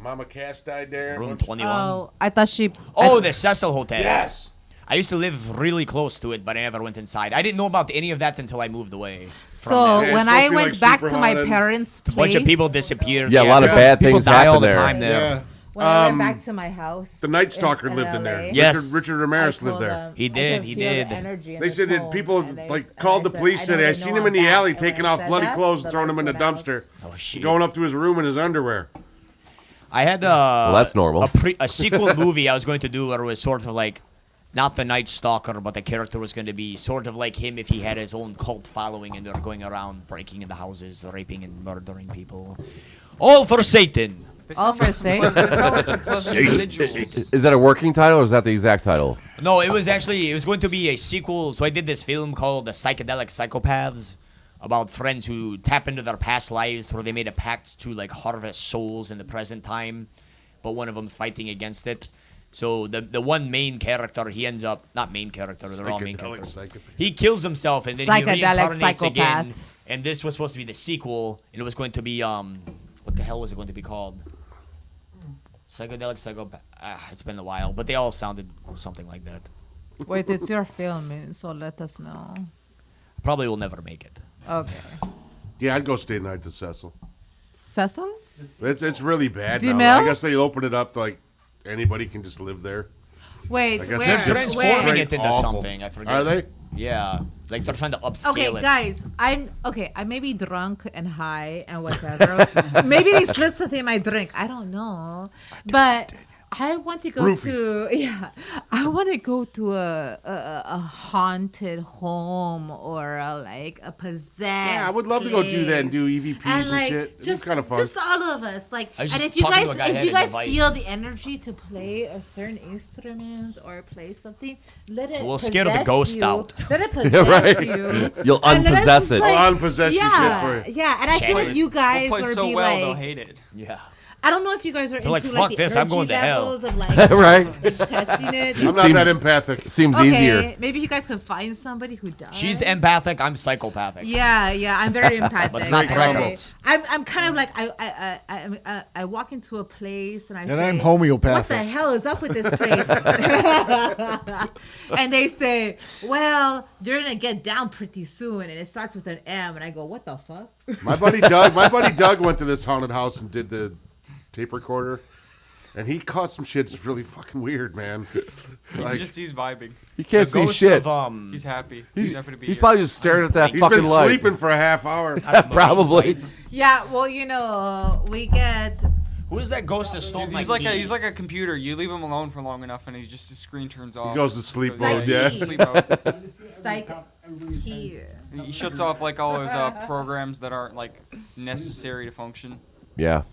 Mama Cass died there. Room What's- 21. Oh, I thought she. Oh, the Cecil Hotel. Yes. I used to live really close to it, but I never went inside. I didn't know about any of that until I moved away. So Yeah, it's when supposed I to be, went like, back super to my haunted. parents' A place, bunch of people disappeared. Yeah, a lot of bad people things die all happen the there. time there. Yeah. when I went Um, back to my house, The Night Stalker in lived in LA, there. Yes. Richard Ramirez lived there. He I did, could he feel the did. energy in They his said that home, people and they- like and called I the police. I Said, don't I even seen know him in the I'm alley back. And taking when I off said bloody that, clothes the and throwing them in the lights went out. dumpster, Oh, shit. going up to his room in his underwear. I had that's normal. a sequel movie I was going to do where it was sort of like not the Night Stalker, but the character was going to be sort of like him if he had his own cult following and they're going around breaking into houses, raping and murdering people. All for Satan. All for sake. They sound like some pleasant individuals. Is that a working title or is that the exact title? No, it was going to be a sequel. So I did this film called The Psychedelic Psychopaths about friends who tap into their past lives where they made a pact to like harvest souls in the present time, but one of them's fighting against it. So the one main character, he ends up not main character, they're all main Psychedelic characters. psychopath. He kills himself and then he Psychedelic reincarnates again. psychopaths. And this was supposed to be the sequel, and it was going to be what the hell was it going to be called? Psychedelic Psychopath. It's been a while, but they all sounded something like that. Wait, it's your film, so let us know. Probably will never make it. Okay. Yeah, I'd go stay the night to Cecil. Cecil? It's really bad Do you now. I know? guess they open it up to, like anybody can just live there. Wait, I guess where? that's They're just transforming straight it into awful. something. I forget. Are they? Yeah, like they're trying to upscale Okay, it. guys, I may be drunk and high and whatever. Maybe they slipped something in my drink. I don't know, but I want to go to I want to go to a haunted home or like a possessed. Yeah, I would love to go do that and do EVPs and, like, shit. It'd just be kind of fun. just all of us, like, I was and just if you talking to guys a guy who had a device. feel the energy to play a certain instrument or play something, let it. We'll scare the possess ghost you. out. Let it possess Right. you. You'll And let us unpossess just, it. like, I'll unpossess your shit for you. Yeah, and I feel like you guys We'll play will so be well, like, they'll hate it. Yeah. I don't know if you guys are into like, fuck the this, I'm going energy to hell. levels of like Right. testing it. I'm not Seems- that empathic. Seems Okay, easier. maybe you guys can find somebody who does. She's empathic. I'm psychopathic. Yeah, I'm very empathic. But not Okay. records. I'm kind of like I walk into a place and I say, I'm homeopathic. What the hell is up with this place? And they say, well, you're gonna get down pretty soon, and it starts with an M, and I go, what the fuck? My buddy Doug went to this haunted house and did the tape recorder, and he caught some shit that's really fucking weird, man. Like, He's vibing. You can't see Ghost shit. Of, He's happy. He's happy to be he's here. probably just staring at that he's fucking been light. sleeping for a half hour. Probably. Yeah, well, you know, we get. Who is that ghost that stole my He's like keys? a computer. You leave him alone for long enough, and his screen turns off. He goes to sleep Goes mode, to yeah. sleep mode. It's like he. He shuts off like all his programs that aren't like necessary to function. Yeah.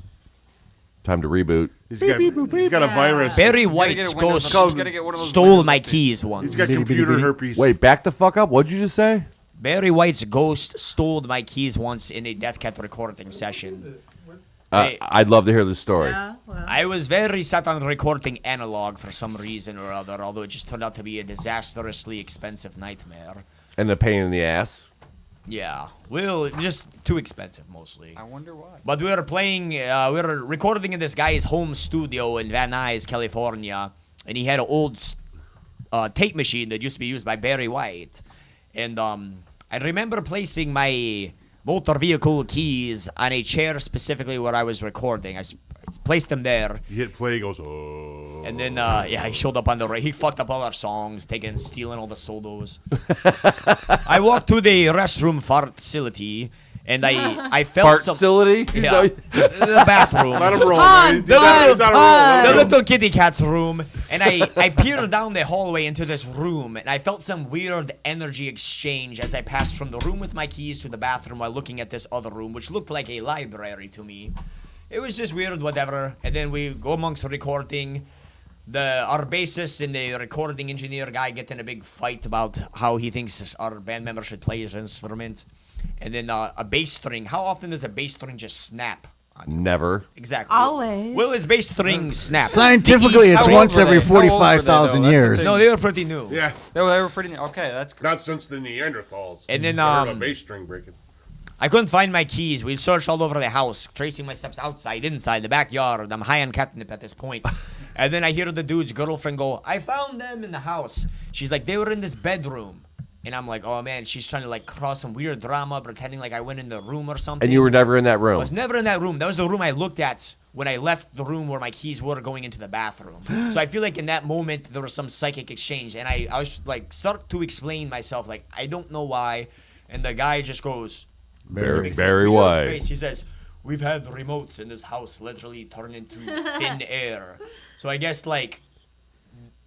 Time to reboot. He's got a virus. Barry He's gotta White's get a Windows- ghost he's gotta get one of those stole Windows my updates. keys once. He's got computer herpes. Wait, back the fuck up. What'd you just say? Barry White's ghost stole my keys once in a Death Cat recording session. Hey. I'd love to hear the story. Yeah, well. I was very set on recording analog for some reason or other, although it just turned out to be a disastrously expensive nightmare. And the pain in the ass. Yeah, well, just too expensive mostly. I wonder why. But we were playing, we were recording in this guy's home studio in Van Nuys, California, and he had an old tape machine that used to be used by Barry White. And I remember placing my motor vehicle keys on a chair specifically where I was recording. I placed them there. He hit play, he goes, oh. And then, he showed up on the he fucked up all our songs, stealing all the solos. I walked to the restroom fart facility, and I felt Fart some... facility? Yeah, the bathroom. Let him roll, man. The little kitty cat's room. And I peered down the hallway into this room, and I felt some weird energy exchange as I passed from the room with my keys to the bathroom while looking at this other room, which looked like a library to me. It was just weird, whatever. And then we go amongst recording. Our bassist and the recording engineer guy get in a big fight about how he thinks our band member should play his instrument. And then a bass string. How often does a bass string just snap? Never. Exactly. Always. Will his bass string snap? Scientifically, it's How once old were every they? How old were they, though? 45,000 That's the years. thing. No, they were pretty new. Yeah, They were pretty. Okay, that's great. not since the Neanderthals. And then I heard a bass string breaking. I couldn't find my keys. We searched all over the house, tracing my steps outside, inside, the backyard. I'm high on catnip at this point. And then I hear the dude's girlfriend go, I found them in the house. She's like, they were in this bedroom. And I'm like, oh man, she's trying to like cause some weird drama, pretending like I went in the room or something. And you were never in that I room. was never in that room. That was the room I looked at when I left the room where my keys were going into the bathroom. So I feel like in that moment, there was some psychic exchange. And I was like, start to explain myself, like, I don't know why. And the guy just goes, Barry makes this weird White. face. He says, we've had remotes in this house literally turn into thin air. So I guess, like,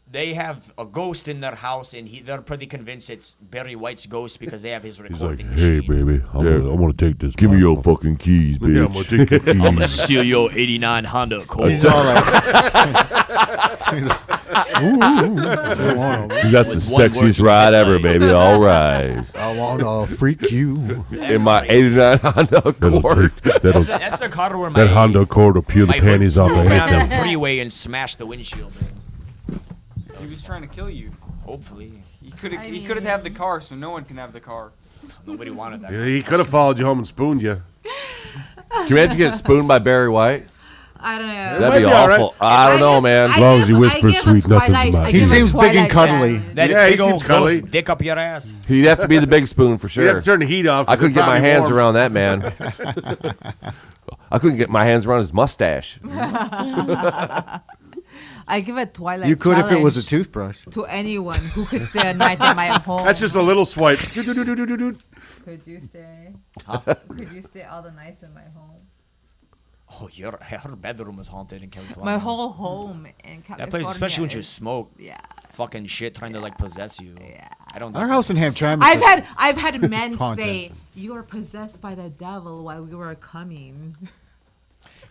they have a ghost in their house, and they're pretty convinced it's Barry White's ghost because they have his recording machine. baby, I'm gonna take this. Give me your fucking keys, bitch. Yeah, I'm gonna take your keys. I'm gonna steal your 89 Honda Accord. He's all like, That's the sexiest ride ever, baby. All right. I wanna freak you. In my 89 Honda Accord. That's the car where my That Honda Accord will peel the my panties off of hood flew on anything. the freeway and smashed the windshield. He was trying to kill you. Hopefully, He could have the car, so no one can have the car. nobody wanted that. Yeah, he could have followed you home and spooned you. Can you imagine getting spooned by Barry White? I don't know. That'd might be be all right. awful. I don't know, man. As long as he whispers sweet nothings in my He ear. seems big and cuddly. That Yeah, he big old seems cuddly. ghost dick up your ass. He'd have to be the big spoon for You have sure. to turn the heat off. I couldn't get my Probably hands warm. around that man. I couldn't get my hands around his mustache. I give a Twilight You could if it was a challenge toothbrush. to anyone who could stay a night in my home. That's just a little swipe. Could you stay? Could you stay all the nights in my home? Oh, her bedroom was haunted in California. My whole home in California. That place, especially when you is- smoke. Yeah. Fucking shit trying to like possess you. Yeah. I don't. Our house in Hamtramck. I've had men Haunted. say you are possessed by the devil while we were coming.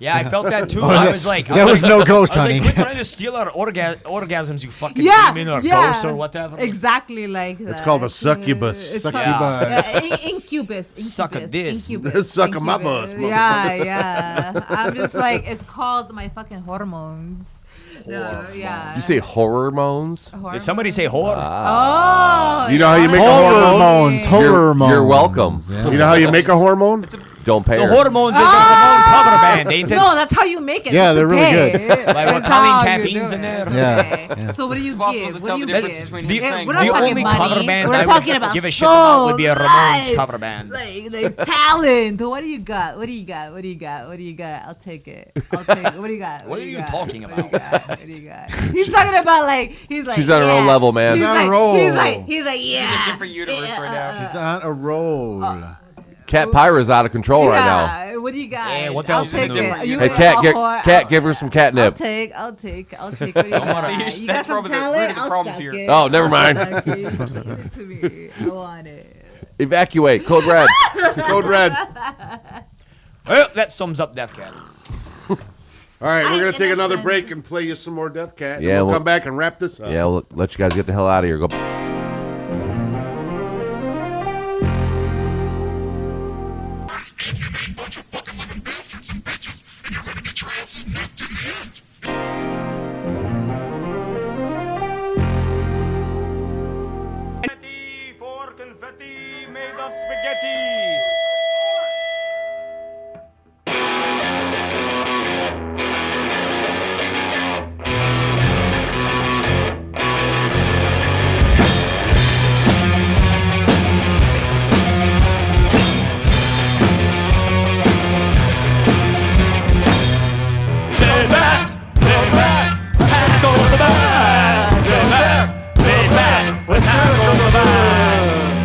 Yeah, I felt that too. Oh, I that- was like, that was no ghost, I was honey. like, quit trying to steal our orgasms, you fucking Yeah, demon or yeah. ghost or whatever. Exactly like that. It's called a succubus. It's Succubus. called incubus. Suck a this. Incubus. Suck a my incubus. bus, Yeah. I'm just like, it's called my fucking hormones. Yeah. You say hormones? Did somebody say whore? Oh. You know how you make a hormone? Hormones. Hormones. You're welcome. You know how you make a hormone? Don't pay The her. hormones is a hormone cover band, ain't it? No, that's how you make it. Yeah, That's they're really okay. good. Like we're That's counting how you caffeines do in it. there. Yeah. Okay. So what do you It's impossible give? to What tell do you the give? difference between The, him saying we're not the talking only money. cover band We're I talking would about give a shit about would be a soul, Ramones life. cover band. Like talent. What do you got? What do you got? What do you got? What do you got? I'll take it. I'll take it. What do you got? What are you got? talking What do you about? got? What do you got? He's talking about like he's like She's on her own yeah. level, man. He's She's on like a roll. he's like She's in a yeah. different universe right now. She's on a roll. Cat Pyra's out of control right now. Yeah. What do you got? Yeah, what I'll else is take new? it. You Hey, got cat, a whore. cat, give her some I'll catnip. take. What do you got? You got That's some probably the root talent? of the I'll problems suck here. it. Oh, never mind. I'll suck it. Give it to me. I want it. Evacuate. Code red. Code red. Well, that sums up Death Cat. All right, we're going to take another innocent. break and play you some more Death Cat. Yeah, We'll we'll- come back and wrap this up. Yeah, we'll let you guys get the hell out of here. Go. Confetti for confetti made of spaghetti.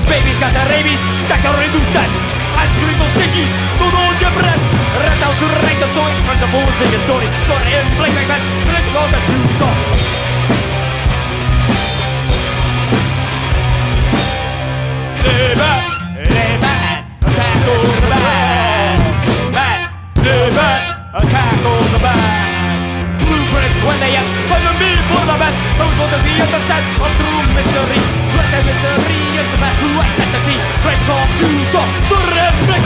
Baby's got the rabies, Dr. Redustan, unscripted stitches, todo quebrar, rata sul recto sto in front of all singing story, for him, play like that, let's go the two song. Attack on the bat, attack on the bat. Blueprints when they have for the me for the bat, those will be understand of true mystery. Let the mystery is the best who identity. Press on two song, the red make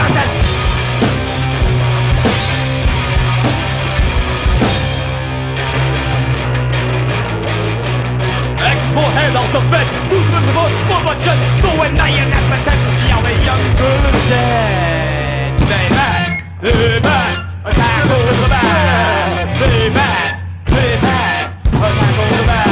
Expo head out of bed, who's with the vote for the jet? Going 9.5%, yeah, the young girl is dead. They bat, attack on the bat. They bat, attack on the bat.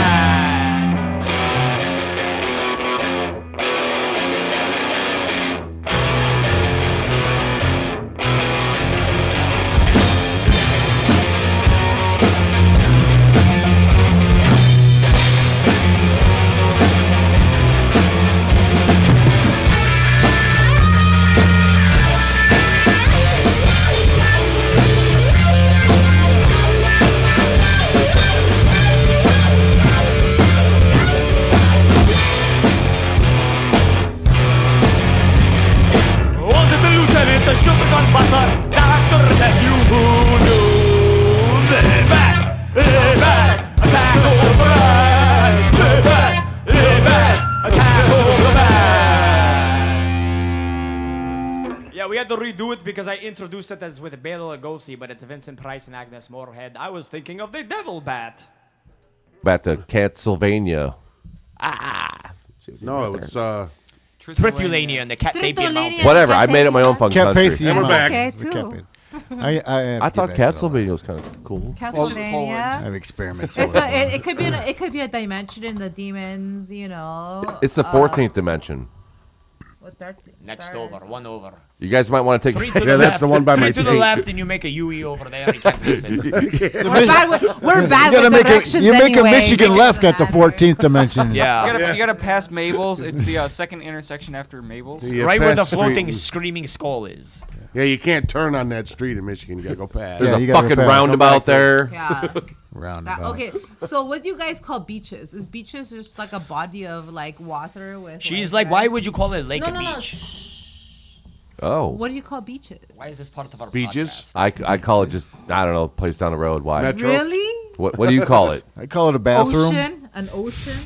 Was it the lieutenant, the sugar-gun butler, doctor that you knew? They bat, attack on the bat. They bat, attack on the bats. Yeah, we had to redo it because I introduced it as with Bela Lugosi, but it's Vincent Price and Agnes Moorehead. I was thinking of the devil bat. Back to Catsylvania. No, it's Trithulania and the cat baby Trithulania. mountain. Whatever. I made up my own fun Cat country. Pathian. we're back. Okay, We too. kept it. I I thought Catsylvania was kind of cool. Castlevania. I have experiments. It's it could be it could be a dimension in the demons, you know. It's the 14th dimension. What third? Next third. over, one over. You guys might want to Three take. to the Yeah, left. that's the one by Three my to the tape. left, and you make a UE over there. You can't miss it. We're bad with, we're bad You gotta with make directions you make a anyway. Michigan It left doesn't at the matter. 14th dimension. Yeah. You gotta pass Mabel's. It's the second intersection after Mabel's. Yeah, Right where the past street. floating screaming skull is. Yeah, you can't turn on that street in Michigan. You gotta go past. There's Yeah, a you gotta fucking repair. roundabout there. Yeah. Roundabout. Okay. So what do you guys call beaches? Is beaches just like a body of like water with? She's like, why would you call it Lake No, and no, no. Beach? Oh. What do you call beaches? Why is this part of our Beaches? I call it just, I don't know, place down the road. Why? Metro? Really? What do you call it? I call it a bathroom. Ocean? An ocean?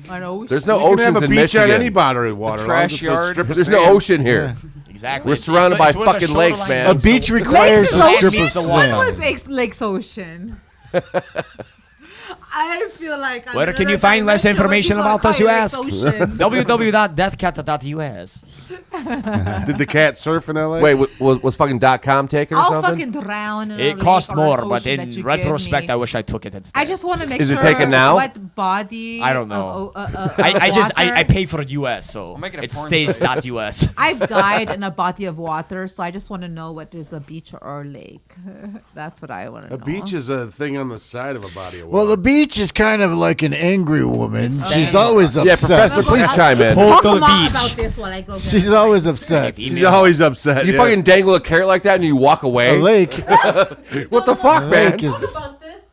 An ocean? There's no You can have oceans a in beach Michigan. on any body of water. trash as long as it's a yard. strip of There's sand. no ocean here. Exactly. We're surrounded by It's where the fucking lakes, shoreline man. A beach requires a Lakes strip is of ocean? What sand. was Lake's Ocean? I feel like Where can you find less information about us, you ask? www.deathcat.us. Did the cat surf in L.A.? Wait, was fucking .com taken or I'll something? fucking drown in a It lake cost or an more, but ocean that in you give retrospect, me. I wish I took it instead. I just want to make Is it sure taken now? what body. I don't know. Of I water. pay for US, so make it a it porn stays site. .us. I've died in a body of water, so I just want to know what is a beach or a lake. That's what I want to A know. beach is a thing on the side of a body of water. Well, the beach is kind of like an angry woman. She's always upset. Yeah, Professor, please chime in. Talk Total about beach. this while I go. She's always upset. She's always upset. You yeah. fucking dangle a carrot like that and you walk A away? lake. What the fuck, man? Lake is. about this.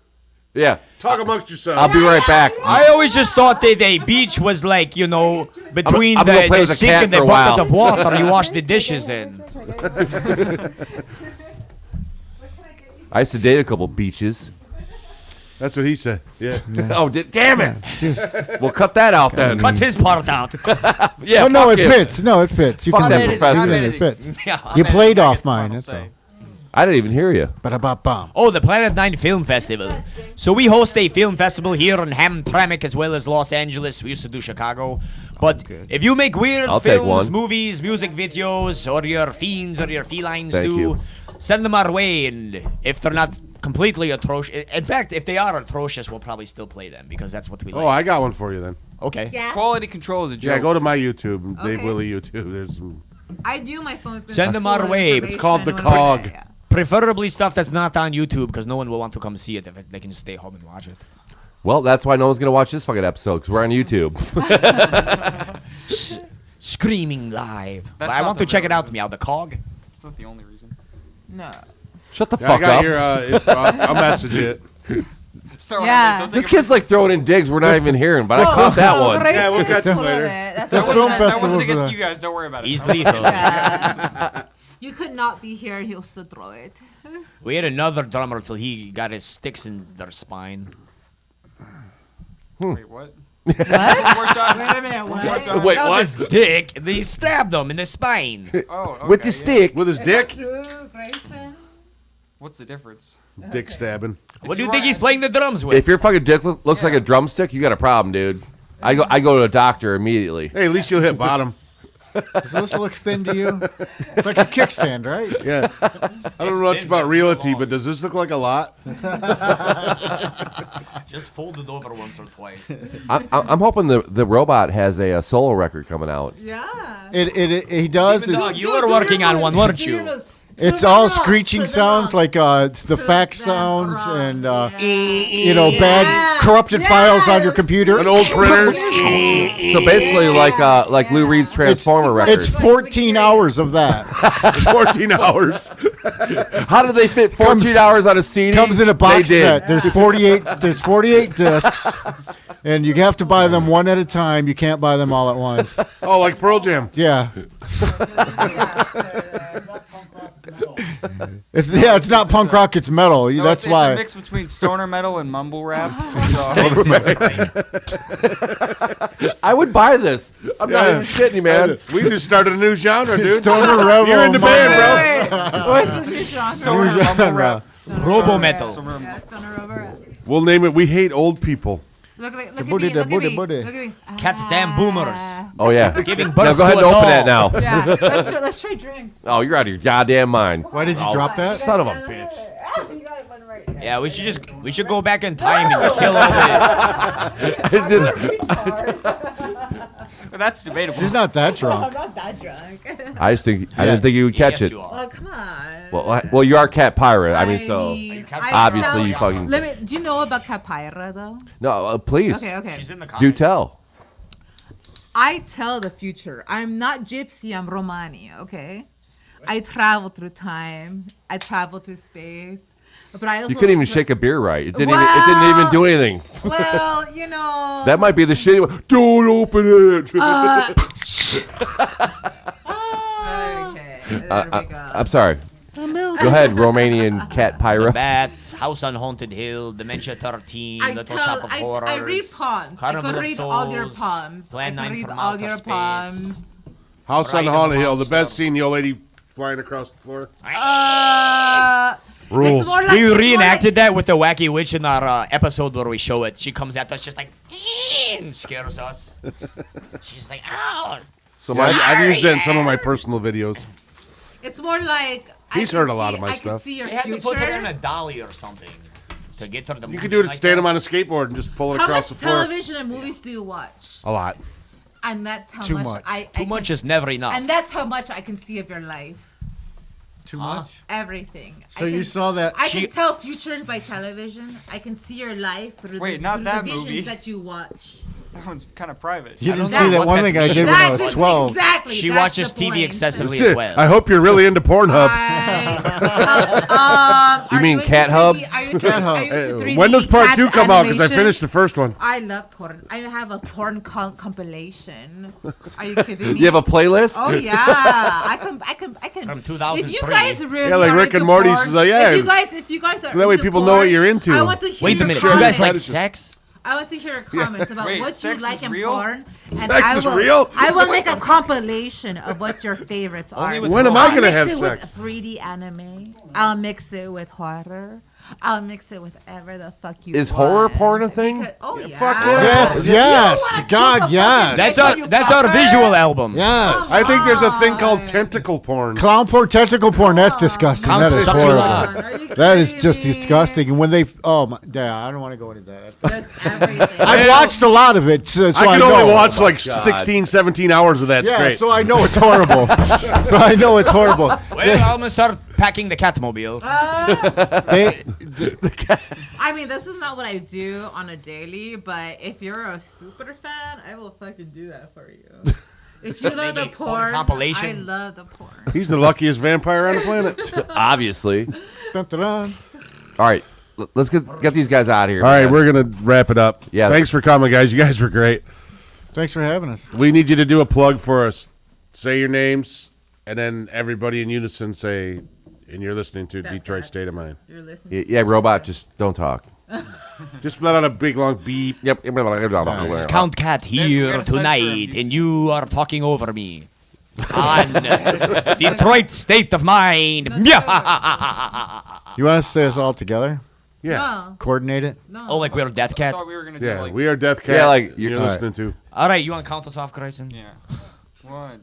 Yeah, Talk amongst yourselves. I'll be right back. I always just thought that a beach was like, you know, between I'm gonna play the with a sink cat and the for a bucket while. of water you wash the dishes in. I used to date a couple beaches. That's what he said. Yeah. Oh, damn it! We'll cut that out then. Cut his part out. Yeah, Oh no, fuck it him. fits. No, it fits. You Fuck can that edit it. professor. You can edit it. It fits. Yeah. You played I off get the mine. final That's say. all. I didn't even hear you. Ba-da-ba-bum. Oh, the Planet 9 Film Festival. So we host a film festival here in Hamtramck as well as Los Angeles. We used to do Chicago. But if you make weird I'll take films, one. movies, music videos, or your fiends or your felines Thank do, you. send them our way. And if they're not completely atrocious, in fact, if they are atrocious, we'll probably still play them because that's what we like. Oh, I got one for you then. Okay. Yeah. Quality control is a joke. Yeah, go to my YouTube, Dave Okay. Willie YouTube. There's some. I do my phone. Send them our way. It's called The information when- Cog. Yeah. Preferably stuff that's not on YouTube because no one will want to come see it if they can just stay home and watch it. Well, that's why no one's gonna watch this fucking episode because we're on YouTube. Screaming live. But That's I not want the to check real it out reason. to me. Out the cog. That's not the only reason. No. Shut the Yeah, I fuck got up. your. I'll message it. Start Yeah. Don't This take kid's like throwing in digs we're not even hearing, but I caught that one. Yeah, we'll catch him later. That's The what film was- that wasn't festivals against are- you guys. Don't worry about it. He's lethal. Yeah. You could not be here. He'll still throw it. We had another drummer till he got his sticks in their spine. Wait, what? What? One more time. Wait a minute. One more What? time. Wait, Not what? his dick. They stabbed him in the spine. Oh, okay, With the yeah. stick. With his dick? True, Grayson. What's the difference? Dick stabbing. What do you think he's playing the drums with? If your fucking dick looks like a drumstick, you got a problem, dude. I go to a doctor immediately. Hey, at least you'll hit bottom. Does this look thin to you? It's like a kickstand, right? Yeah. I don't know much about realty, but does this look like a lot? Just fold it over once or twice. I'm hoping the robot has a solo record coming out. Yeah. He does. Dog, It's, you were working on one, weren't you? it's all screeching sounds like the fax sounds and bad corrupted files on your computer. An old printer. So basically, like Lou Reed's Transformer record. It's 14 hours of that. 14 hours. How did they fit 14 hours on a CD? Comes in a box They did. set. There's 48 discs, and you have to buy them one at a time. You can't buy them all at once. Oh, like Pearl Jam. Yeah. It's not punk rock. It's metal. No, That's it's why. a mix between stoner metal and mumble rap. I would buy this. I'm not even shitting you, man. We just started a new genre, dude. Stoner rebel. You're in the band, bro. What's the new genre? Stoner mumble rap. Robo metal. Yeah, stoner rubber. We'll name it We Hate Old People. Look at The me. booty, Look the at me. booty. Look at me. Cat damn boomers. Oh yeah. Giving Now birth go ahead to and us open all. that now. Yeah. Let's try drinks. Oh, you're out of your goddamn mind. Why did you drop that? Son of a bitch. Yeah, we should go back in time and kill all the. That's debatable. She's not that drunk. I'm not that drunk. I didn't think you would catch Yes, it. you are. Oh, come on. Well, you are Cat Pirate. I mean, so I obviously tell- you fucking. Let me. Do you know about Capyra though? No, please. Okay. She's in the Do comments. tell. I tell the future. I'm not gypsy. I'm Romani. Okay. I travel through time. I travel through space. But I also You couldn't even shake a beer right. It didn't Well- even do anything. Well, you know. That might be the shitty one. Don't open it. Okay. I'm sorry. Go ahead, Romanian cat pyro. Bats, House on Haunted Hill, Dementia 13, Little Shop of Horrors. I read poems. I Carnival could of read all your Souls, poems. Plan I 9 could read from all Outer your Space. poems. House on Ride the the Haunted Hill, the Monster. best scene, the old lady flying across the floor. Rules. It's more like, We it's more reenacted that with the Wacky Witch in our episode where we show it. She comes at us just like, and scares us. She's like, ow. So I've used that in some of my personal videos. It's more like He's heard a lot of my I stuff. can see your They had future. to put her in a dolly or something to get her to You could do it, stand him on a skateboard and just pull it How across much the floor. television and movies do you watch? A lot. And that's how Too much, much. I Too can- much is never enough. And that's how much I can see of your life. Too much. Everything. So I you can- saw that? I can tell futures by television. I can see your life through Wait, the, not through that the visions movie. that you watch. That one's kind of private. You I didn't don't see know that what one that thing I means. did when I was That's 12. exactly. She that's watches the TV point. excessively That's as it. well. I hope you're really into Pornhub. You mean Cat Hub? Cat Hub. When does part 2 come out? Because I finished the first one. I love porn. I have a porn compilation. Are you kidding me? You have a playlist? Oh yeah, I can. From 2003. If you guys really Yeah, like are Rick into and Morty's porn, is like, yeah. If you guys are So that way into people know what porn, you're into. I want to hear Wait a your minute. You comments. guys like Fetishes. sex? I want to hear your comments about Wait, what you sex like is in real? porn. And Sex I is will, real? I will make a compilation of what your favorites are. Only with When am I I'll gonna mix have it sex? with 3D anime. I'll mix it with horror. I'll mix it with whatever the fuck you Is want. horror porn a thing? Because, oh yeah. fuck yeah. Yes, yes. God, yes. That's our visual album. Yes. I think there's a thing called tentacle porn. Clown porn, tentacle porn, that's disgusting. Count That is Succula. horrible. That is just disgusting. And when they, oh my, yeah, I don't want to go into that. There's everything. I've watched a lot of it, so I I can know. only watch like 16, 17 hours of that Yeah, straight. so I know it's horrible. So I know it's horrible. Well, I'm gonna start packing the Catmobile. They, I mean, this is not what I do on a daily, but if you're a super fan, I will fucking do that for you. If you love the Make a porn porn, compilation. I love the porn. He's the luckiest vampire on the planet. Obviously. dun, dun, dun. All right. Let's get these guys out of here. All right, man. we're going to wrap it up. Yeah. Thanks for coming, guys. You guys were great. Thanks for having us. We need you to do a plug for us. Say your names, and then everybody in unison say, and you're listening to Detroit State of Mind. You're listening. Yeah, robot, just don't talk. Just let out a big long beep. Yep. This is Count Cat We're here gonna censor him. tonight, He's- and you are talking over me. On Detroit State of Mind. You want to say us all together? Yeah. No, Coordinate it? no. Oh, like we're Death I Cat? thought we were gonna do Yeah, like we are Death Cat. Yeah, like, you're all right. listening to. All right, you want to count us off, Grayson? yeah. 1,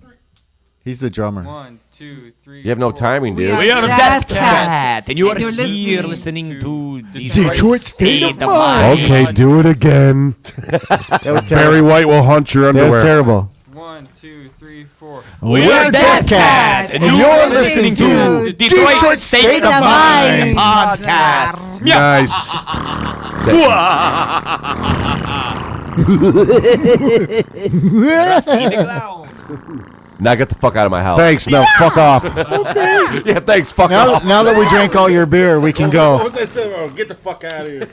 He's the drummer. 1, 2, 3. You have no 4. timing, dude. We are Death Death Cat. Cat, and you are And you're here listening listening to Detroit State of Mind. Okay, do it again. That was Barry terrible. White will hunt your That underwear. was terrible. 1, 2, 3, 4. We are Death Cat, and you are listening to Detroit State of Mind podcast. Nice. Rusty the Clown. Now get the fuck out of my house. Thanks. Now fuck off. Yeah, thanks. Fuck Now, off. now that we drank all your beer, we can go. What's I say? Oh, get the fuck out of here.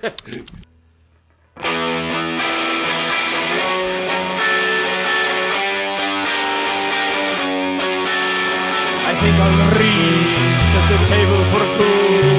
I think I'll reach at the table for two.